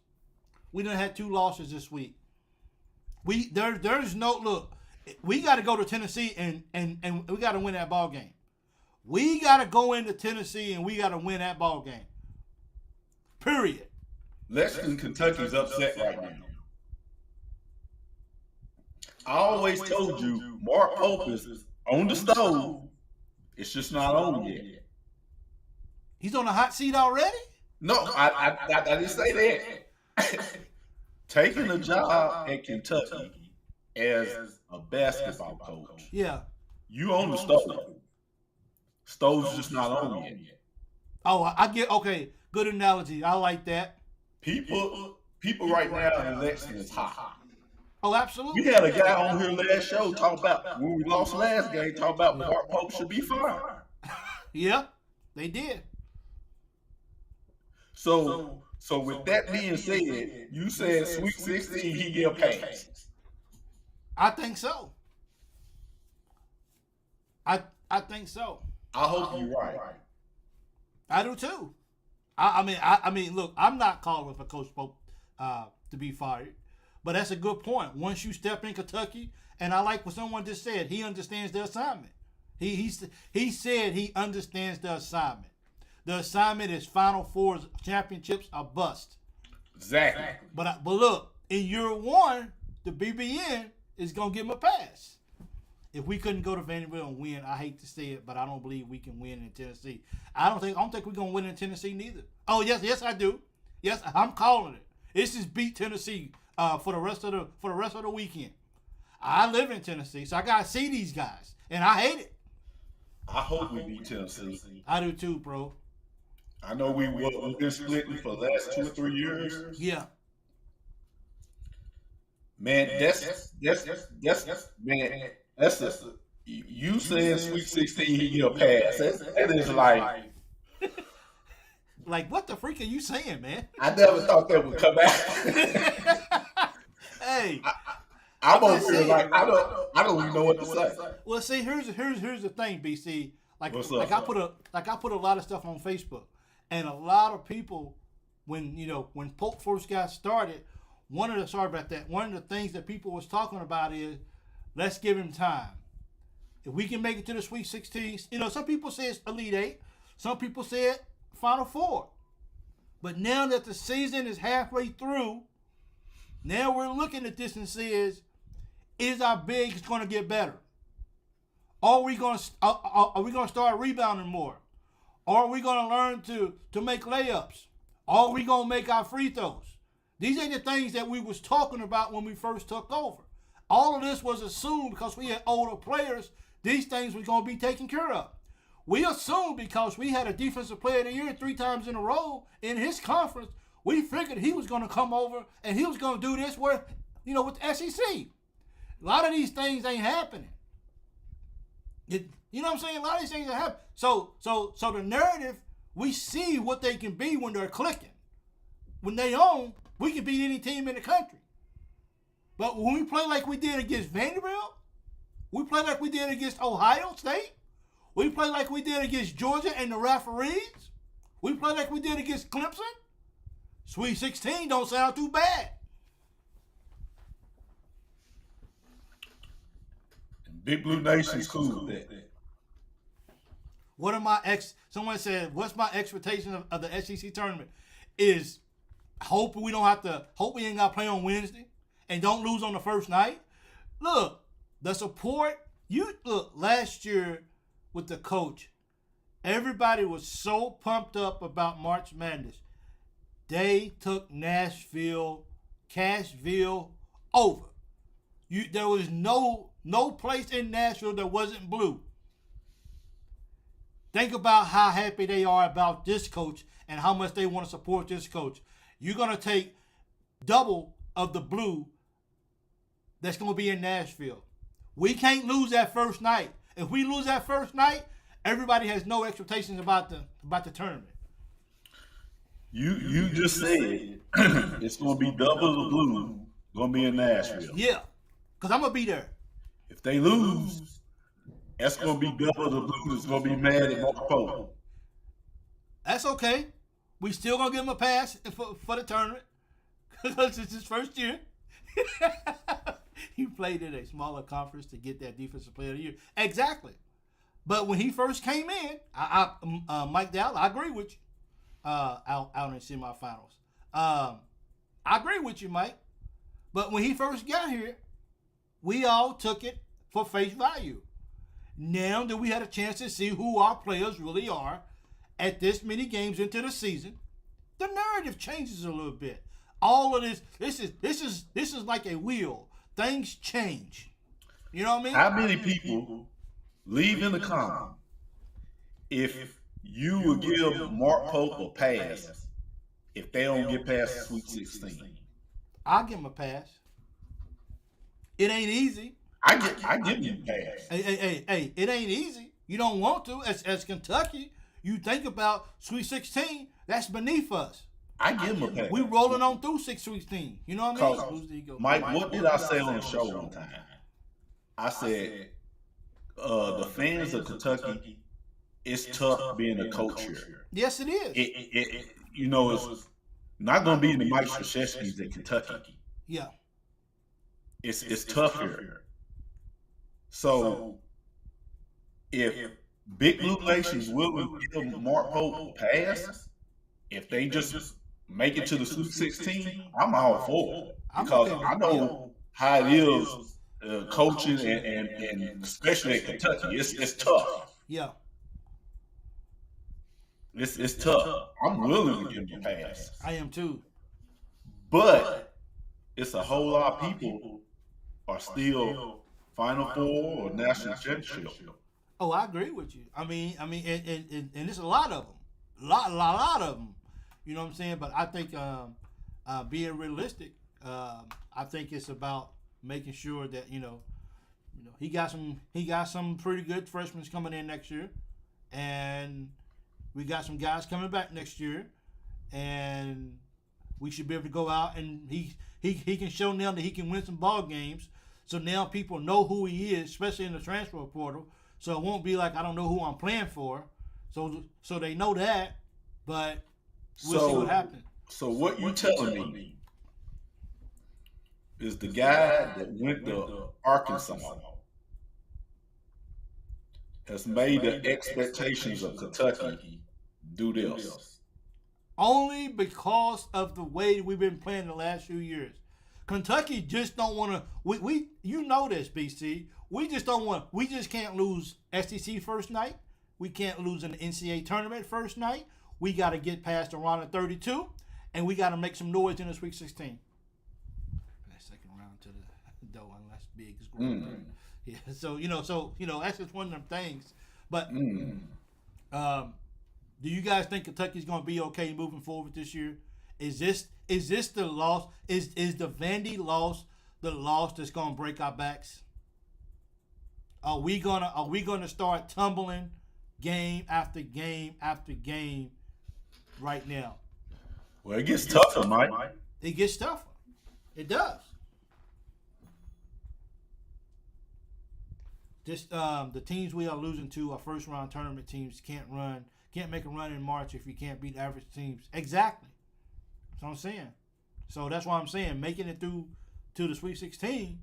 [SPEAKER 1] We done had 2 losses this week. There's no look. We got to go to Tennessee and we got to win that ball game. We got to go into Tennessee and we got to win that ball game. Period.
[SPEAKER 2] Lexington, Kentucky's upset right now. I always told you, Mark Pope is on the stove. It's just not on yet.
[SPEAKER 1] He's on the hot seat already?
[SPEAKER 2] No, I didn't say that. Taking a job at Kentucky as a basketball coach.
[SPEAKER 1] Yeah.
[SPEAKER 2] You on the stove. Stove's just not on yet.
[SPEAKER 1] Oh, I get, okay, good analogy. I like that.
[SPEAKER 2] People right now in election is hot.
[SPEAKER 1] Oh, absolutely.
[SPEAKER 2] We had a guy on here last show talk about when we lost last game, talk about Bart Pope should be fired.
[SPEAKER 1] Yeah, they did.
[SPEAKER 2] So with that being said, you said Sweet 16 he get a pass.
[SPEAKER 1] I think so. I think so.
[SPEAKER 2] I hope you're right.
[SPEAKER 1] I do too. I mean, look, I'm not calling for Coach Pope to be fired, but that's a good point. Once you step in Kentucky, and I like what someone just said, he understands the assignment. He said he understands the assignment. The assignment is Final Four championships are bust.
[SPEAKER 2] Exactly.
[SPEAKER 1] But look, in year one, the BBN is gonna give him a pass. If we couldn't go to Vanderbilt and win, I hate to say it, but I don't believe we can win in Tennessee. I don't think we're gonna win in Tennessee neither. Oh yes, I do. Yes, I'm calling it. This is beat Tennessee for the rest of the weekend. I live in Tennessee, so I gotta see these guys, and I hate it.
[SPEAKER 2] I hope we beat Tennessee.
[SPEAKER 1] I do too, bro.
[SPEAKER 2] I know we've been splitting for the last 2 or 3 years.
[SPEAKER 1] Yeah.
[SPEAKER 2] Man, that's you saying Sweet 16 he get a pass. That is like
[SPEAKER 1] Like, what the freak are you saying, man?
[SPEAKER 2] I never thought that would come out.
[SPEAKER 1] Hey,
[SPEAKER 2] I'm over here like I don't even know what to say.
[SPEAKER 1] well, see, here's the thing, BC. Like,
[SPEAKER 2] What's
[SPEAKER 1] like
[SPEAKER 2] up?
[SPEAKER 1] I put a lot of stuff on Facebook, and a lot of people, when Pope first got started, one of the things that people was talking about is, let's give him time. If we can make it to the Sweet 16, some people say it's Elite Eight, some people say it Final Four. But now that the season is halfway through, now we're looking at this and says, is our bigs going to get better? Are we going to start rebounding more? Are we going to learn to make layups? Are we going to make our free throws? These are the things that we was talking about when we first took over. All of this was assumed because we had older players. These things were going to be taken care of. We assumed because we had a defensive player of the year 3 times in a row in his conference, we figured he was going to come over and he was going to do this with the SEC. A lot of these things ain't happening. You know what I'm saying? A lot of these things are happening. So the narrative, we see what they can be when they're clicking. When they own, we can beat any team in the country. But when we play like we did against Vanderbilt, we play like we did against Ohio State, we play like we did against Georgia and the referees, we play like we did against Clemson, Sweet 16 don't sound too bad.
[SPEAKER 2] Big Blue Nation's cool with that.
[SPEAKER 1] Someone said, what's my expectation of the SEC tournament? Is hope we ain't got to play on Wednesday and don't lose on the first night. Look, the support, last year with the coach, everybody was so pumped up about March Madness. They took Cashville over. There was no place in Nashville that wasn't blue. Think about how happy they are about this coach and how much they want to support this coach. You're going to take double of the blue that's going to be in Nashville. We can't lose that first night. If we lose that first night, everybody has no expectations about the tournament.
[SPEAKER 2] You just said it's going to be double the blue going to be in Nashville.
[SPEAKER 1] Yeah, because I'm going to be there.
[SPEAKER 2] If they lose, that's going to be double the blue that's going to be mad at Mark Pope.
[SPEAKER 1] That's okay. We still going to give him a pass for the tournament because it's his first year. He played in a smaller conference to get that defensive player of the year. Exactly. But when he first came in, Mike Dowell, I agree with you. Out in the semifinals. I agree with you, Mike. But when he first got here, we all took it for face value. Now that we had a chance to see who our players really are at this many games into the season, the narrative changes a little bit. All of this is like a wheel. Things change. You know what I mean?
[SPEAKER 2] How many people leave in the comment if you would give Mark Pope a pass if they don't get past the Sweet 16.
[SPEAKER 1] I'll give him a pass. It ain't easy.
[SPEAKER 2] I give him a pass.
[SPEAKER 1] Hey, it ain't easy. You don't want to. As Kentucky, you think about Sweet 16, that's beneath us.
[SPEAKER 2] I give him a pass.
[SPEAKER 1] We rolling on through 6-16. You know what I mean?
[SPEAKER 2] Mike, what did I say on the show one time? I said, the fans of Kentucky, it's tough being a coach here.
[SPEAKER 1] Yes, it is.
[SPEAKER 2] It's not going to be the Mike Krzyzewski's at Kentucky.
[SPEAKER 1] Yeah.
[SPEAKER 2] It's tough here. So, if Big Blue Nation's willing to give Mark Pope a pass, if they just make it to the Sweet 16, I'm all for it. Because I know how it is coaching and especially at Kentucky. It's tough.
[SPEAKER 1] Yeah.
[SPEAKER 2] It's tough. I'm willing to give him a pass.
[SPEAKER 1] I am too.
[SPEAKER 2] But it's a whole lot of people are still Final Four or national championship.
[SPEAKER 1] Oh, I agree with you. I mean, and there's a lot of them, lot of them. You know what I'm saying? But I think being realistic, I think it's about making sure that he got some pretty good freshmen coming in next year, and we got some guys coming back next year, and we should be able to go out and he can show now that he can win some ball games. So now people know who he is, especially in the transfer portal. So it won't be like I don't know who I'm playing for. So they know that, but we'll see what happens.
[SPEAKER 2] So what you telling me is the guy that went to Arkansas has made the expectations of Kentucky do this.
[SPEAKER 1] Only because of the way we've been playing the last few years. Kentucky just don't want to. We you know this, BC. We just don't want. We just can't lose SEC first night. We can't lose an NCAA tournament first night. We got to get past the round of 32, and we got to make some noise in the Sweet 16. That second round to the door, unless big is growing. Yeah. So that's just one of them things. But do you guys think Kentucky's going to be okay moving forward this year? Is this the loss? Is the Vandy loss the loss that's gonna break our backs? Are we gonna start tumbling game after game after game right now?
[SPEAKER 2] Well, it gets tougher, Mike.
[SPEAKER 1] It gets tougher. It does. Just the teams we are losing to are first round tournament teams. Can't make a run in March if you can't beat average teams. Exactly. That's what I'm saying. So that's why I'm saying making it through to the Sweet 16,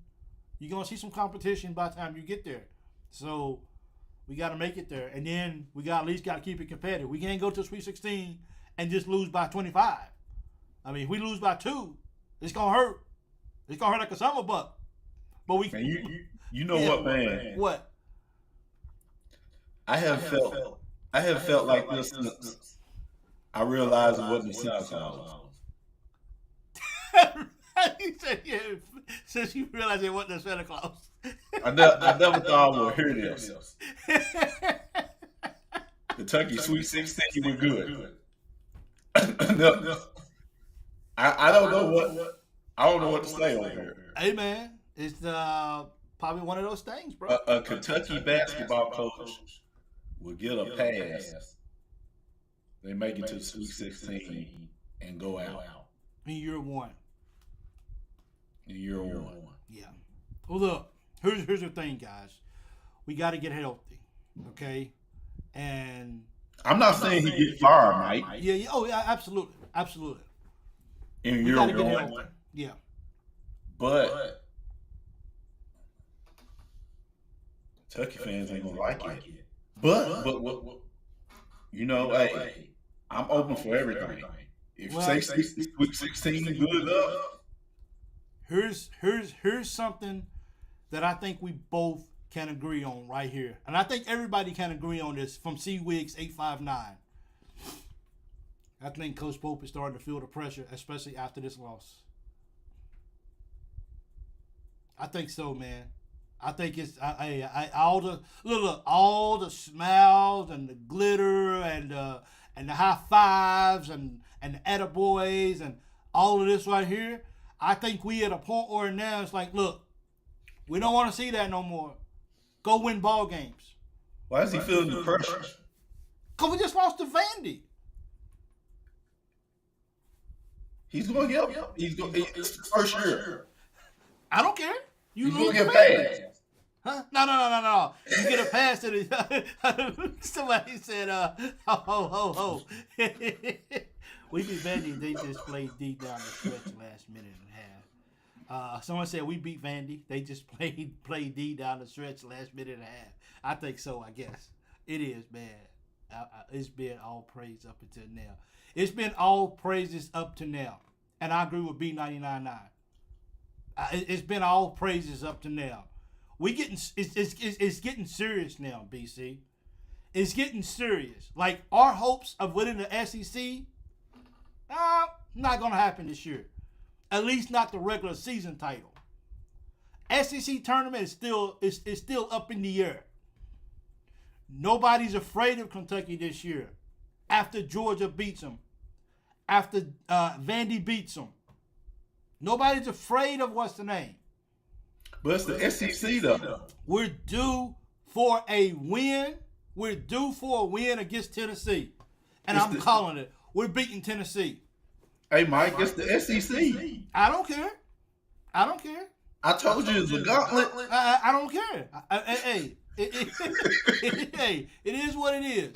[SPEAKER 1] you're going to see some competition by the time you get there. So we got to make it there. And then we at least got to keep it competitive. We can't go to the Sweet 16 and just lose by 25. I mean, if we lose by 2, it's going to hurt. It's going to hurt like a summer buck. But we
[SPEAKER 2] man, you know what, man?
[SPEAKER 1] What?
[SPEAKER 2] I have felt like this since I realized it wasn't Santa Claus.
[SPEAKER 1] He said, yeah, since you realized it wasn't Santa Claus.
[SPEAKER 2] I never thought I would hear this. Kentucky Sweet 16 was good. No, I don't know what to say over here.
[SPEAKER 1] Hey man, it's probably one of those things, bro.
[SPEAKER 2] A Kentucky basketball coach will get a pass. They make it to the Sweet 16 and go out.
[SPEAKER 1] In year one. Yeah. Well, look, here's the thing, guys. We got to get healthy, okay? And
[SPEAKER 2] I'm not saying he get fired, Mike.
[SPEAKER 1] Yeah. Oh, yeah. Absolutely.
[SPEAKER 2] In year one.
[SPEAKER 1] Yeah.
[SPEAKER 2] But Kentucky fans ain't gonna like it. But hey, I'm open for everything. If say Sweet 16 good enough.
[SPEAKER 1] Here's something that I think we both can agree on right here. And I think everybody can agree on this from 𝐀𝐫𝐿𝐥859. I think Coach Pope is starting to feel the pressure, especially after this loss. I think so, man. I think it's all the smiles and the glitter and the high fives and the attaboys and all of this right here. I think we at a point where now it's like, look, we don't want to see that no more. Go win ball games.
[SPEAKER 2] Why is he feeling the pressure?
[SPEAKER 1] Because we just lost to Vandy.
[SPEAKER 2] He's going to get up. It's his first year.
[SPEAKER 1] I don't care.
[SPEAKER 2] He's going to get paid.
[SPEAKER 1] Huh? No. You get a pass to the. Somebody said, ho. We beat Vandy. They just played deep down the stretch last minute and a half. Someone said we beat Vandy. They just played deep down the stretch last minute and a half. I think so. I guess it is, man. It's been all praise up until now. It's been all praises up to now, and I agree with B99.9. It's been all praises up to now. It's getting serious now, BC. It's getting serious. Like our hopes of winning the SEC, not gonna happen this year. At least not the regular season title. SEC tournament is still up in the air. Nobody's afraid of Kentucky this year. After Georgia beats them, after Vandy beats them, nobody's afraid of what's the name.
[SPEAKER 2] But it's the SEC though.
[SPEAKER 1] We're due for a win. We're due for a win against Tennessee, and I'm calling it. We're beating Tennessee.
[SPEAKER 2] Hey, Mike, it's the SEC.
[SPEAKER 1] I don't care.
[SPEAKER 2] I told you it's a gauntlet.
[SPEAKER 1] I don't care. Hey, it is what it is.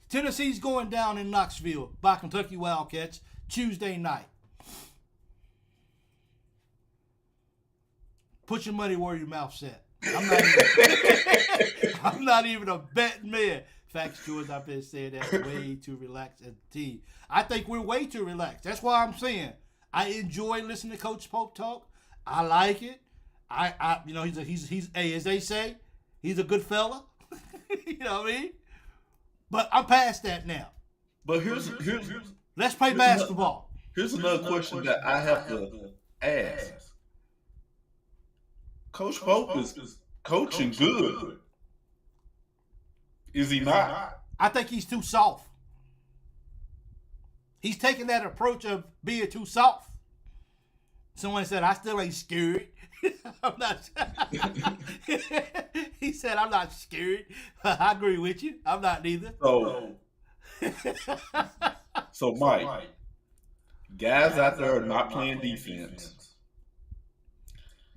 [SPEAKER 1] Tennessee's going down in Knoxville by Kentucky Wildcats Tuesday night. Put your money where your mouth's at. I'm not even a betting man. Facts, George, I've been saying that way too relaxed at the team. I think we're way too relaxed. That's why I'm saying I enjoy listening to Coach Pope talk. I like it. He's as they say, he's a good fella. You know what I mean? But I'm past that now.
[SPEAKER 2] But
[SPEAKER 1] let's play basketball.
[SPEAKER 2] Here's another question that I have to ask. Coach Pope is coaching good. Is he not?
[SPEAKER 1] I think he's too soft. He's taking that approach of being too soft. Someone said, I still ain't scared. I'm not. He said, I'm not scared. I agree with you. I'm not neither.
[SPEAKER 2] So Mike, guys out there are not playing defense.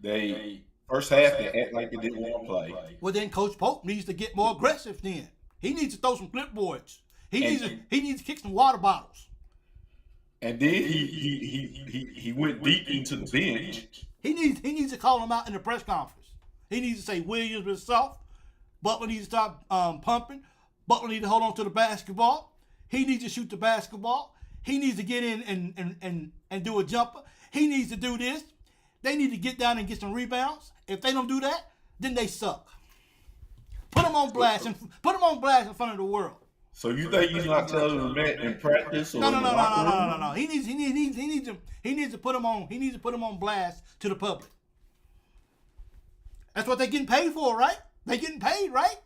[SPEAKER 2] They first half they act like they didn't want to play.
[SPEAKER 1] Well, then Coach Pope needs to get more aggressive. Then he needs to throw some clipboards. He needs to kick some water bottles.
[SPEAKER 2] And then he went deep into the bench.
[SPEAKER 1] He needs to call him out in the press conference. He needs to say Williams was soft. Butler needs to stop pumping. Butler needs to hold on to the basketball. He needs to shoot the basketball. He needs to get in and do a jumper. He needs to do this. They need to get down and get some rebounds. If they don't do that, then they suck. Put them on blast in front of the world.
[SPEAKER 2] So you think he's not telling them that in practice? Or
[SPEAKER 1] No. He needs to put them on. He needs to put them on blast to the public. That's what they're getting paid for, right? They're getting paid, right?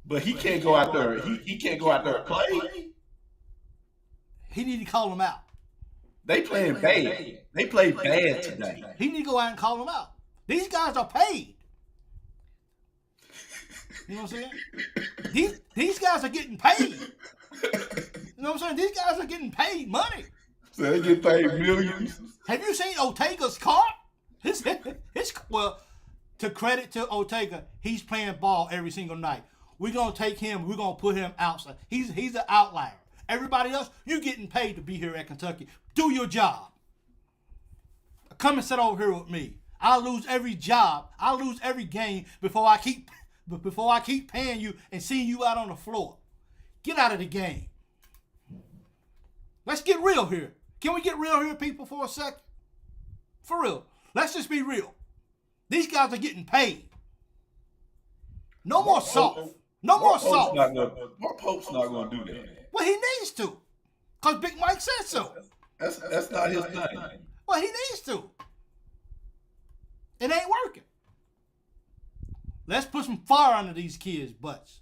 [SPEAKER 2] But he can't go out there. He can't go out there and play.
[SPEAKER 1] He need to call them out.
[SPEAKER 2] They playing bad. They played bad today.
[SPEAKER 1] He need to go out and call them out. These guys are paid. You know what I'm saying? These guys are getting paid. You know what I'm saying? These guys are getting paid money.
[SPEAKER 2] So they get paid millions.
[SPEAKER 1] Have you seen Ortega's car? His well, to credit to Ortega, he's playing ball every single night. We're gonna take him. We're gonna put him outside. He's an outlier. Everybody else, you're getting paid to be here at Kentucky. Do your job. Come and sit over here with me. I'll lose every job. I'll lose every game before I keep paying you and seeing you out on the floor. Get out of the game. Let's get real here. Can we get real here, people, for a second? For real. Let's just be real. These guys are getting paid. No more soft. No more soft.
[SPEAKER 2] Mark Pope's not going to do that.
[SPEAKER 1] Well, he needs to. Because Big Mike said so.
[SPEAKER 2] That's not his thing.
[SPEAKER 1] Well, he needs to. And It ain't working. Let's put some fire under these kids' butts.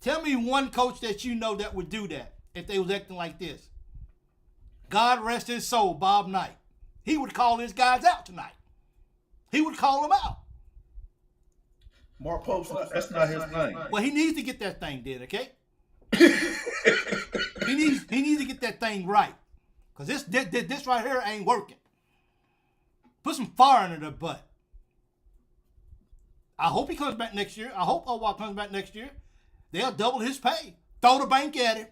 [SPEAKER 1] Tell me one coach that you know that would do that if they was acting like this. God rest his soul, Bob Knight. He would call his guys out tonight. He would call them out.
[SPEAKER 2] Mark Pope's that's not his thing.
[SPEAKER 1] Well, he needs to get that thing did, okay? he needs to get that thing right. Because this right here ain't working. Put some fire under their butt. I hope he comes back next year. I hope Owak comes back next year. They'll double his pay. Throw the bank at him.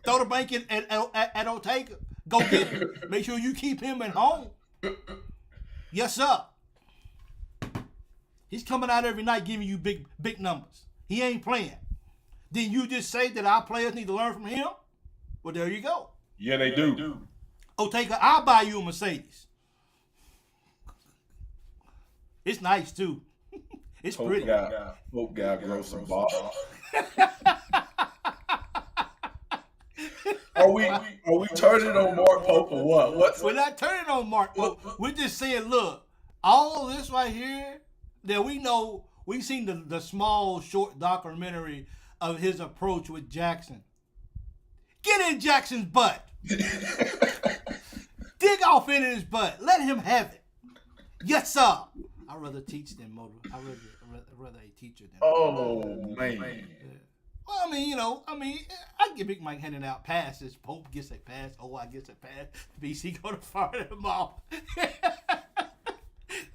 [SPEAKER 1] Throw the bank at Ortega. Go get him. Make sure you keep him at home. Yes, sir. He's coming out every night giving you big numbers. He ain't playing. Then you just say that our players need to learn from him? Well, there you go.
[SPEAKER 2] Yeah, they do.
[SPEAKER 1] Ortega, I'll buy you a Mercedes. It's nice, too. It's pretty.
[SPEAKER 2] Hope guy grow some balls. Are we turning on Mark Pope or what?
[SPEAKER 1] We're not turning on Mark Pope. We're just saying, look, all of this right here that we know, we've seen the small, short documentary of his approach with Jackson. Get in Jackson's butt. Dig off in his butt. Let him have it. Yes, sir. I'd rather teach than motor. I'd rather a teacher than.
[SPEAKER 2] Oh, man.
[SPEAKER 1] Yeah. Well, I mean, I give Big Mike handing out passes. Pope gets a pass. I gets a pass. BC gonna fire them off.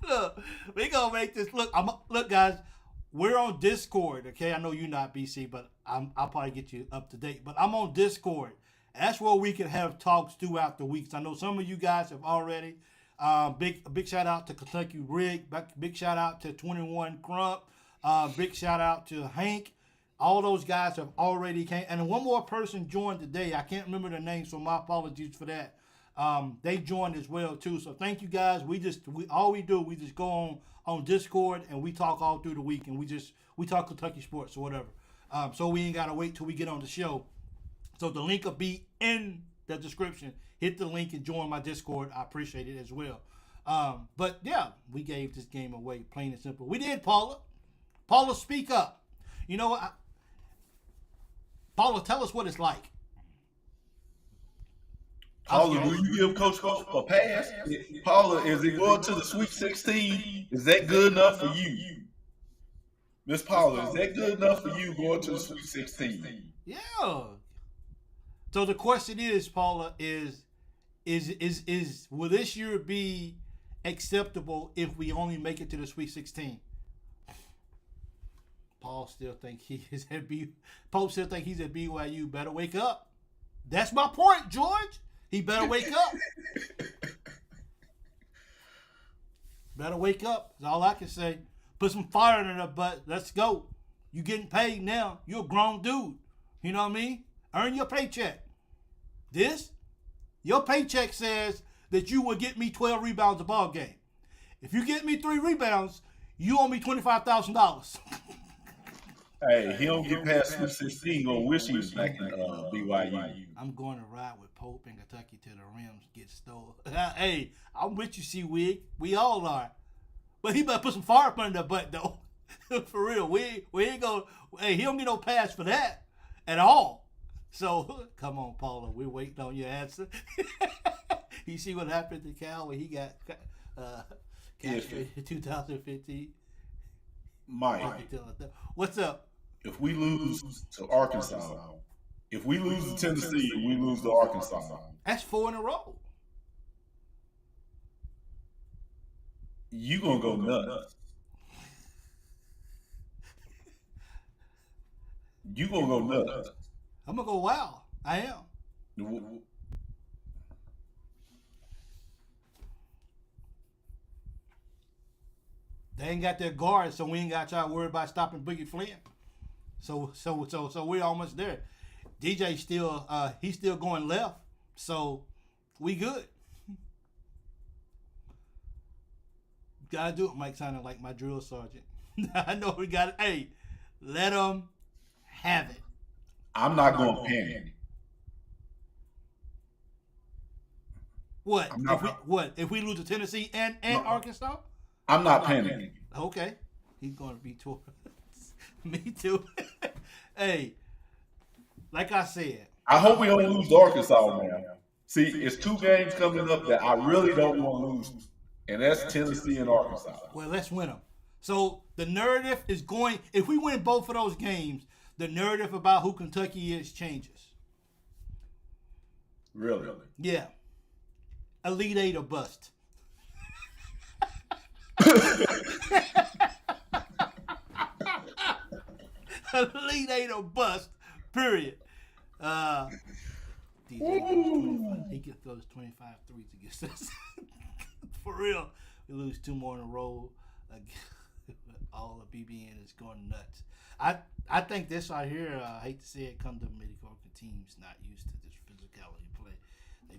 [SPEAKER 1] Look, we gonna make this look. Look, guys, we're on Discord. Okay, I know you're not BC, but I'll probably get you up to date. But I'm on Discord. That's where we can have talks throughout the weeks. I know some of you guys have already. Big shout out to Kentucky Rig. Big shout out to 21 Crump. Big shout out to Hank. All those guys have already came. And one more person joined today. I can't remember their name, so my apologies for that. They joined as well too. So thank you guys. We just go on Discord and we talk all through the week, and we talk Kentucky sports or whatever. So we ain't gotta wait till we get on the show. So the link will be in the description. Hit the link and join my Discord. I appreciate it as well. But yeah, we gave this game away, plain and simple. We did, Paula. Paula, speak up. You know what? Paula, tell us what it's like.
[SPEAKER 2] Paula, do you give Coach a pass? Paula, is it going to the Sweet 16? Is that good enough for you? Miss Paula, is that good enough for you going to the Sweet 16?
[SPEAKER 1] Yeah. So the question is, Paula, is will this year be acceptable if we only make it to the Sweet 16? Paul still think Pope still think he's at BYU. Better wake up. That's my point, George. He better wake up. Better wake up. That's all I can say. Put some fire in her butt. Let's go. You getting paid now. You're a grown dude. You know what I mean? Earn your paycheck. Your paycheck says that you will get me 12 rebounds a ball game. If you get me 3 rebounds, you owe me $25,000.
[SPEAKER 2] Hey, he don't get past Sweet 16. Gonna wish he was back in BYU.
[SPEAKER 1] I'm going to ride with Pope in Kentucky till the rims get stolen. Hey, I'm with you, C-Wig. We all are. But he better put some fire up under that butt, though. For real. We ain't gonna. Hey, he don't get no pass for that at all. So, come on, Paula. We're waiting on your answer. You see what happened to Cal when he got castrated in 2015?
[SPEAKER 2] Mike,
[SPEAKER 1] what's up?
[SPEAKER 2] If we lose to Arkansas, if we lose to Tennessee, we lose to Arkansas.
[SPEAKER 1] That's 4 in a row.
[SPEAKER 2] You gonna go nuts. You gonna go nuts.
[SPEAKER 1] I'm gonna go wild. I am. They ain't got their guards, so we ain't got to try to worry about stopping Boogie Flynn. So we're almost there. DJ still he's still going left, so we good. Gotta do it. Mike sounding like my drill sergeant. I know we got it. Hey, let them have it.
[SPEAKER 2] I'm not going to panic.
[SPEAKER 1] What
[SPEAKER 2] I'm not,
[SPEAKER 1] if we lose to Tennessee and
[SPEAKER 2] No.
[SPEAKER 1] Arkansas?
[SPEAKER 2] I'm not panicking.
[SPEAKER 1] Okay, he's gonna be torn. Me too. Hey, like I said,
[SPEAKER 2] I hope we don't lose to Arkansas now. See, it's 2 games coming up that I really don't want to lose, and that's Tennessee and Arkansas.
[SPEAKER 1] well, let's win them. So the narrative is going. If we win both of those games, the narrative about who Kentucky is changes.
[SPEAKER 2] Really?
[SPEAKER 1] Yeah. Elite Eight or bust. Elite Eight or bust. Period. DJ, he can throw his 25 threes against us. For real. We lose 2 more in a row. All the BBN is going nuts. I think this right here, I hate to say it, come to mediocre teams not used to this physicality play.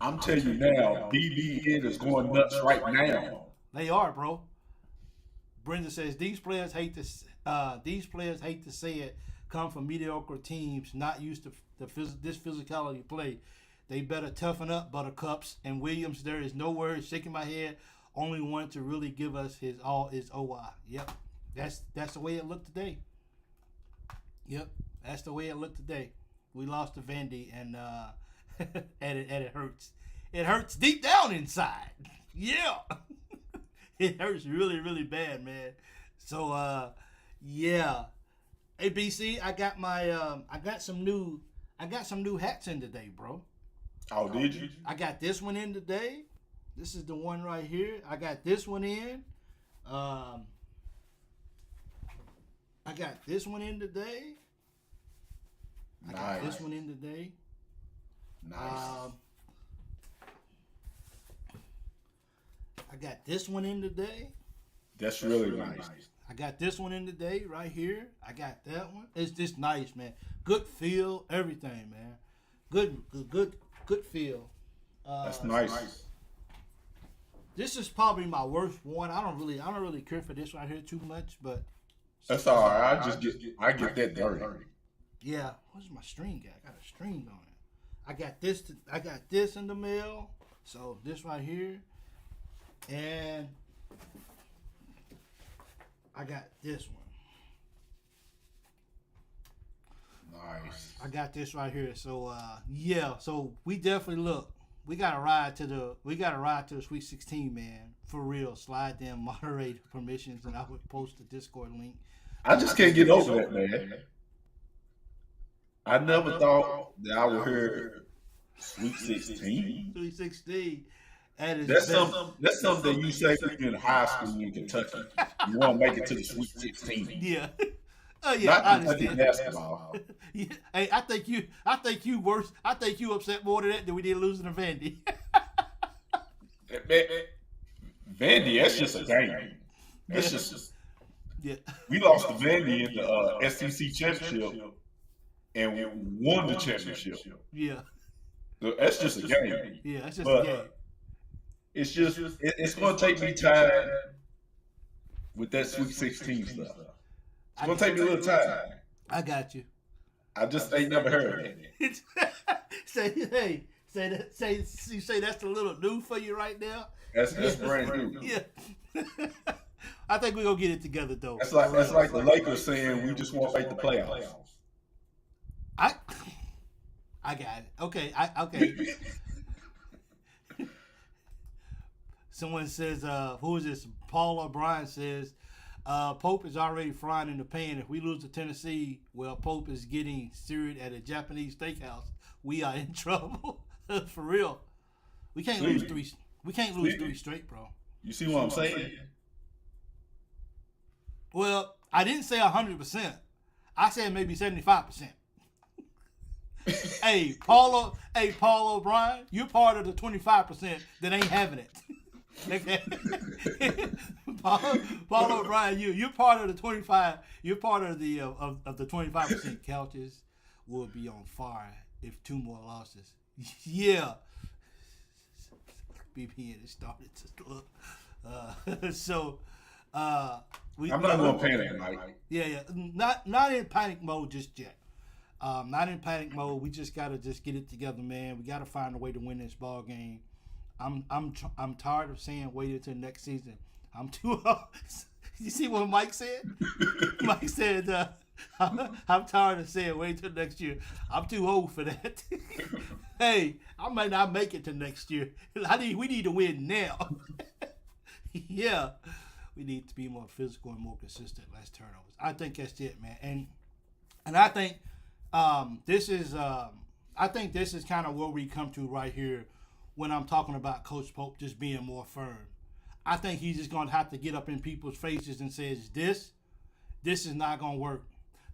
[SPEAKER 2] I'm telling you now, BBN is going nuts right now.
[SPEAKER 1] They are, bro. Brenda says these players hate to say it, come from mediocre teams not used to this physicality play. They better toughen up, Buttercups and Williams. There is no word. Shaking my head. Only one to really give us his all is OI. Yep, that's the way it looked today. Yep, that's the way it looked today. We lost to Vandy, and it hurts. It hurts deep down inside. Yeah, it hurts really, really bad, man. So, yeah. Hey, BC, I got my I got some new hats in today, bro.
[SPEAKER 2] Oh, did you?
[SPEAKER 1] I got this one in today. This is the one right here. I got this one in. I got this one in today. I got this one in today.
[SPEAKER 2] Nice.
[SPEAKER 1] I got this one in today.
[SPEAKER 2] That's really nice.
[SPEAKER 1] I got this one in today right here. I got that one. It's just nice, man. Good feel, everything, man. Good feel.
[SPEAKER 2] That's nice.
[SPEAKER 1] This is probably my worst one. I don't really care for this right here too much, but
[SPEAKER 2] That's all right. I get that dirty.
[SPEAKER 1] yeah. Where's my string at? I got a string on it. I got this in the mail. So this right here, and I got this one.
[SPEAKER 2] Nice.
[SPEAKER 1] I got this right here. So yeah. So we definitely look. We got to ride to the Sweet 16, man. For real. Slide them moderate permissions, and I would post the Discord link.
[SPEAKER 2] I just can't get over that, man. I never thought that I would hear Sweet 16.
[SPEAKER 1] Sweet 16.
[SPEAKER 2] That's something that you say when you're in high school in Kentucky. You want to make it to the Sweet 16.
[SPEAKER 1] Yeah. Oh yeah,
[SPEAKER 2] Not
[SPEAKER 1] I
[SPEAKER 2] Kentucky
[SPEAKER 1] understand.
[SPEAKER 2] basketball.
[SPEAKER 1] Yeah. Hey, I think you worse. I think you upset more than that than we did losing to Vandy.
[SPEAKER 2] Vandy, that's just a game. That's just.
[SPEAKER 1] Yeah.
[SPEAKER 2] We lost to Vandy in the SEC championship and won the championship.
[SPEAKER 1] Yeah.
[SPEAKER 2] So that's just a game.
[SPEAKER 1] Yeah, that's just
[SPEAKER 2] But
[SPEAKER 1] a game.
[SPEAKER 2] it's just it's going to take me time with that Sweet 16 stuff. It's going to take me a little time.
[SPEAKER 1] I got you.
[SPEAKER 2] I just ain't never heard of it.
[SPEAKER 1] You say that's a little new for you right now.
[SPEAKER 2] That's brand new.
[SPEAKER 1] Yeah. I think we're gonna get it together though.
[SPEAKER 2] That's like the Lakers saying we just want to make the playoffs.
[SPEAKER 1] I got it. Okay. Okay. Someone says, who is this? Paul O'Brien says, Pope is already frying in the pan. If we lose to Tennessee, well, Pope is getting seared at a Japanese steakhouse. We are in trouble. For real. We can't lose three. We can't lose 3 straight, bro.
[SPEAKER 2] You see what I'm saying?
[SPEAKER 1] Well, I didn't say 100%. I said maybe 75%. Hey, Paul O'Brien, you're part of the 25% that ain't having it. Okay. Paul O'Brien, you're part of the 25. You're part of the 25%. Couches will be on fire if 2 more losses. Yeah. BPN has started to look. I'm
[SPEAKER 2] not going to panic, Mike.
[SPEAKER 1] Yeah. Not in panic mode just yet. Not in panic mode. We just gotta get it together, man. We gotta find a way to win this ball game. I'm tired of saying wait until next season. I'm too old. You see what Mike said? Mike said, I'm tired of saying wait till next year. I'm too old for that. Hey, I might not make it to next year. We need to win now. Yeah. We need to be more physical and more consistent, less turnovers. I think that's it, man. And I think this is kind of where we come to right here when I'm talking about Coach Pope just being more firm. I think he's just going to have to get up in people's faces and says, this is not going to work.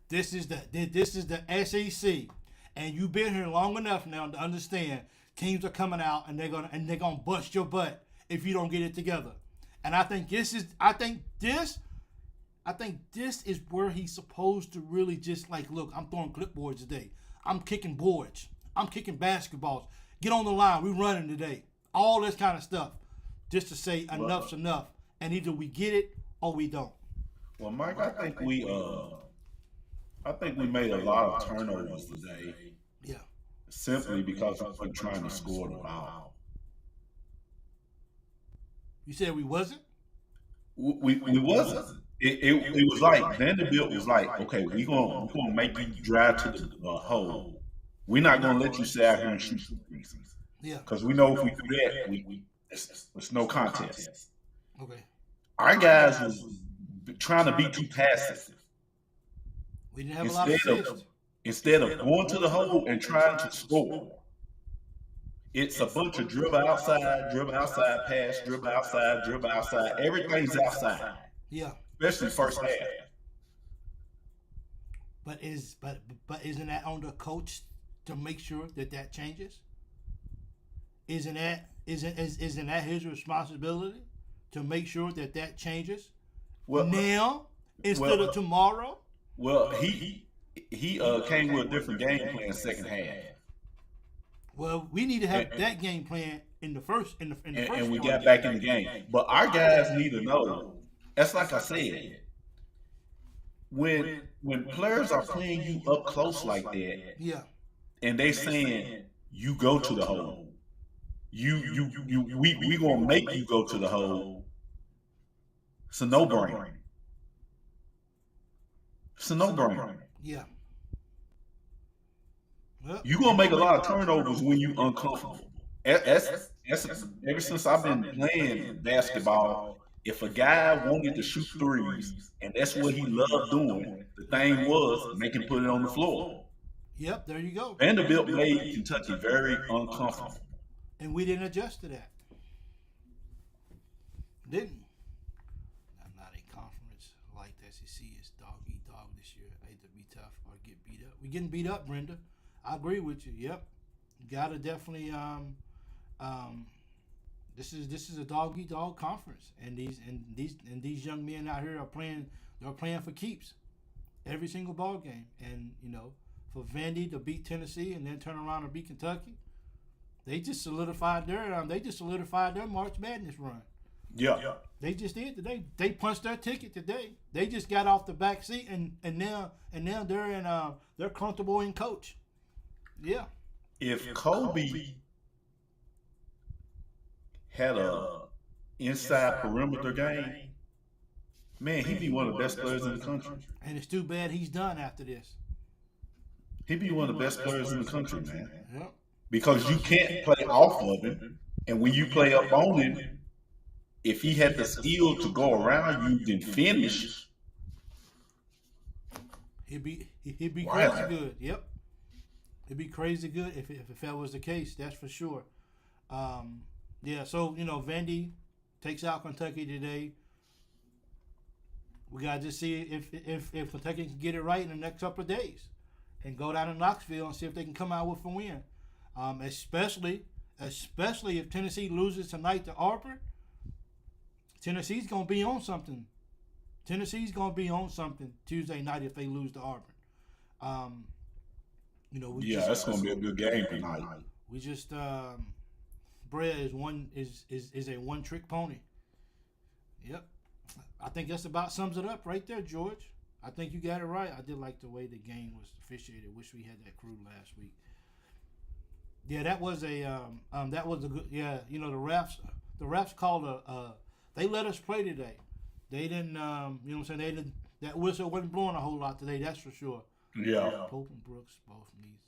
[SPEAKER 1] This is the SEC, and you've been here long enough now to understand teams are coming out and they're gonna bust your butt if you don't get it together. And I think this is where he's supposed to really just like, look, I'm throwing clipboards today. I'm kicking boards. I'm kicking basketballs. Get on the line. We're running today. All this kind of stuff. Just to say enough's enough. And either we get it or we don't.
[SPEAKER 2] Well, Mike, I think we made a lot of turnovers today.
[SPEAKER 1] Yeah.
[SPEAKER 2] Simply because we weren't trying to score the ball.
[SPEAKER 1] You said we wasn't?
[SPEAKER 2] We wasn't. It was like Vanderbilt was like, okay, we're gonna make you drive to the hole. We're not gonna let you sit out here and shoot threes.
[SPEAKER 1] Yeah.
[SPEAKER 2] Because we know if we do that, it's no contest.
[SPEAKER 1] Okay.
[SPEAKER 2] Our guys was trying to be too passive.
[SPEAKER 1] We didn't have a lot of assists.
[SPEAKER 2] Instead of going to the hole and trying to score, it's a bunch of dribble outside, pass, dribble outside. Everything's outside.
[SPEAKER 1] Yeah.
[SPEAKER 2] Especially first half.
[SPEAKER 1] But isn't that on the coach to make sure that changes? Isn't that his responsibility to make sure that changes? Well, now instead of tomorrow.
[SPEAKER 2] Well, he came with a different game plan second half.
[SPEAKER 1] Well, we need to have that game plan in the first.
[SPEAKER 2] And we got back in the game. But our guys need to know. That's like I said. When players are playing you up close like that,
[SPEAKER 1] yeah,
[SPEAKER 2] and they saying you go to the hole, we gonna make you go to the hole. It's a no-brainer. It's a no-brainer.
[SPEAKER 1] Yeah.
[SPEAKER 2] Well, you're gonna make a lot of turnovers when you uncomfortable. That's ever since I've been playing basketball. If a guy wanted to shoot threes and that's what he loved doing, the thing was make him put it on the floor.
[SPEAKER 1] Yep, there you go.
[SPEAKER 2] Vanderbilt made Kentucky very uncomfortable.
[SPEAKER 1] And we didn't adjust to that. Didn't. I'm not a conference like the SEC. It's dog eat dog this year. Either be tough or get beat up. We're getting beat up, Brenda. I agree with you. Yep. Gotta definitely This is a dog eat dog conference, and these young men out here are playing. They're playing for keeps every single ball game, and for Vandy to beat Tennessee and then turn around and beat Kentucky, they just solidified their March Madness run.
[SPEAKER 2] Yeah,
[SPEAKER 1] they just did today. They punched their ticket today. They just got off the back seat, and now they're comfortable in coach. Yeah.
[SPEAKER 2] If Kobe had a inside perimeter game, man, he'd be one of the best players in the country.
[SPEAKER 1] And it's too bad he's done after this.
[SPEAKER 2] He'd be one of the best players in the country, man.
[SPEAKER 1] Yep.
[SPEAKER 2] Because you can't play off of him, and when you play up on him, if he had the skill to go around you then finish,
[SPEAKER 1] he'd be crazy good. Yep. It'd be crazy good if that was the case. That's for sure. Yeah, so, Vandy takes out Kentucky today. We got to just see if Kentucky can get it right in the next couple of days and go down to Knoxville and see if they can come out with a win. Especially if Tennessee loses tonight to Auburn. Tennessee's going to be on something. Tennessee's going to be on something Tuesday night if they lose to Auburn.
[SPEAKER 2] That's going to be a good game tonight.
[SPEAKER 1] We just Brea is a one-trick pony. Yep. I think that's about sums it up right there, George. I think you got it right. I did like the way the game was officiated. Wish we had that crew last week. Yeah, that was a good. Yeah, you know the refs called they let us play today. They didn't, you know what I'm saying? They didn't. That whistle wasn't blowing a whole lot today. That's for sure.
[SPEAKER 2] Yeah.
[SPEAKER 1] Pope and Brooks both need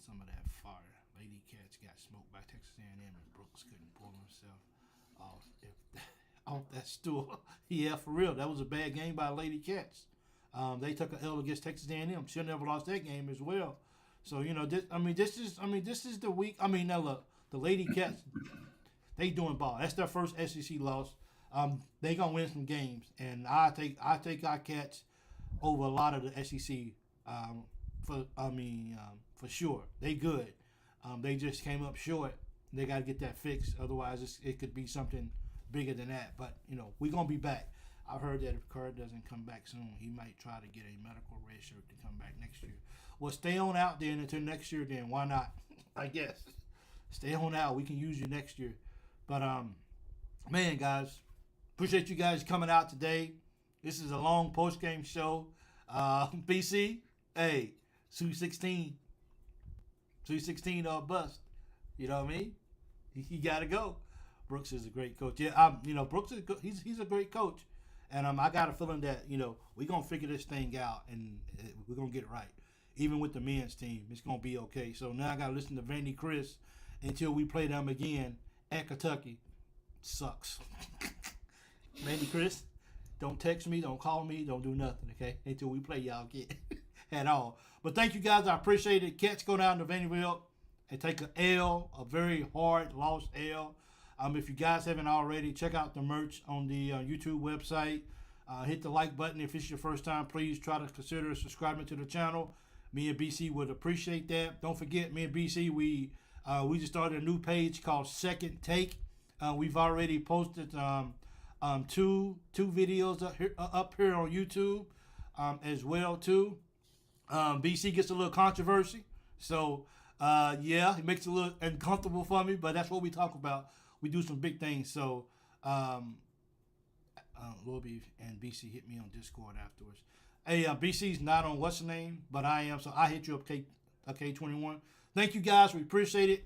[SPEAKER 1] some of that fire. Lady Cats got smoked by Texas A&M, and Brooks couldn't pull himself off that stool. Yeah, for real. That was a bad game by Lady Cats. They took an L against Texas A&M. Should never lost that game as well. So you know, this is the week. I mean, now look, the Lady Cats, they doing ball. That's their first SEC loss. They gonna win some games, and I take our Cats over a lot of the SEC. For sure, they good. They just came up short. They got to get that fixed. Otherwise, it could be something bigger than that. But you know, we're gonna be back. I've heard that if Kerr doesn't come back soon, he might try to get a medical red shirt to come back next year. Well, stay on out then until next year. Then why not? I guess stay on out. We can use you next year. But man, guys, appreciate you guys coming out today. This is a long post game show. BC, hey, Sweet 16 or bust. You know what I mean? He got to go. Brooks is a great coach. Yeah, Brooks is good. He's a great coach, and I got a feeling that we're gonna figure this thing out and we're gonna get it right. Even with the men's team, it's gonna be okay. So now I gotta listen to Vandy Chris until we play them again at Kentucky. Sucks. Vandy Chris, don't text me, don't call me, don't do nothing, okay? Until we play y'all again at all. But thank you guys, I appreciate it. Cats go down to Vanderbilt and take an L, a very hard lost L. If you guys haven't already, check out the merch on the YouTube website. Hit the like button if it's your first time. Please try to consider subscribing to the channel. Me and BC would appreciate that. Don't forget, me and BC, we just started a new page called Second Take. We've already posted two videos up here on YouTube as well too. BC gets a little controversy, so yeah, it makes it a little uncomfortable for me, but that's what we talk about. We do some big things. So Lorby and BC hit me on Discord afterwards. Hey, BC's not on what's the name, but I am, so I hit you up, K21. Thank you guys, we appreciate it.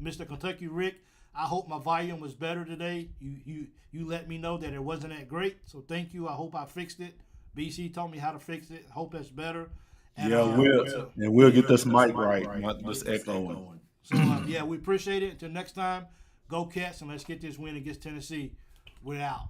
[SPEAKER 1] Mr. Kentucky Rick, I hope my volume was better today. You let me know that it wasn't that great, so thank you. I hope I fixed it. BC told me how to fix it. Hope that's better. And,
[SPEAKER 2] we'll get this mic right, not this echoing.
[SPEAKER 1] So yeah, we appreciate it. Until next time, go Cats, and let's get this win against Tennessee. We're out.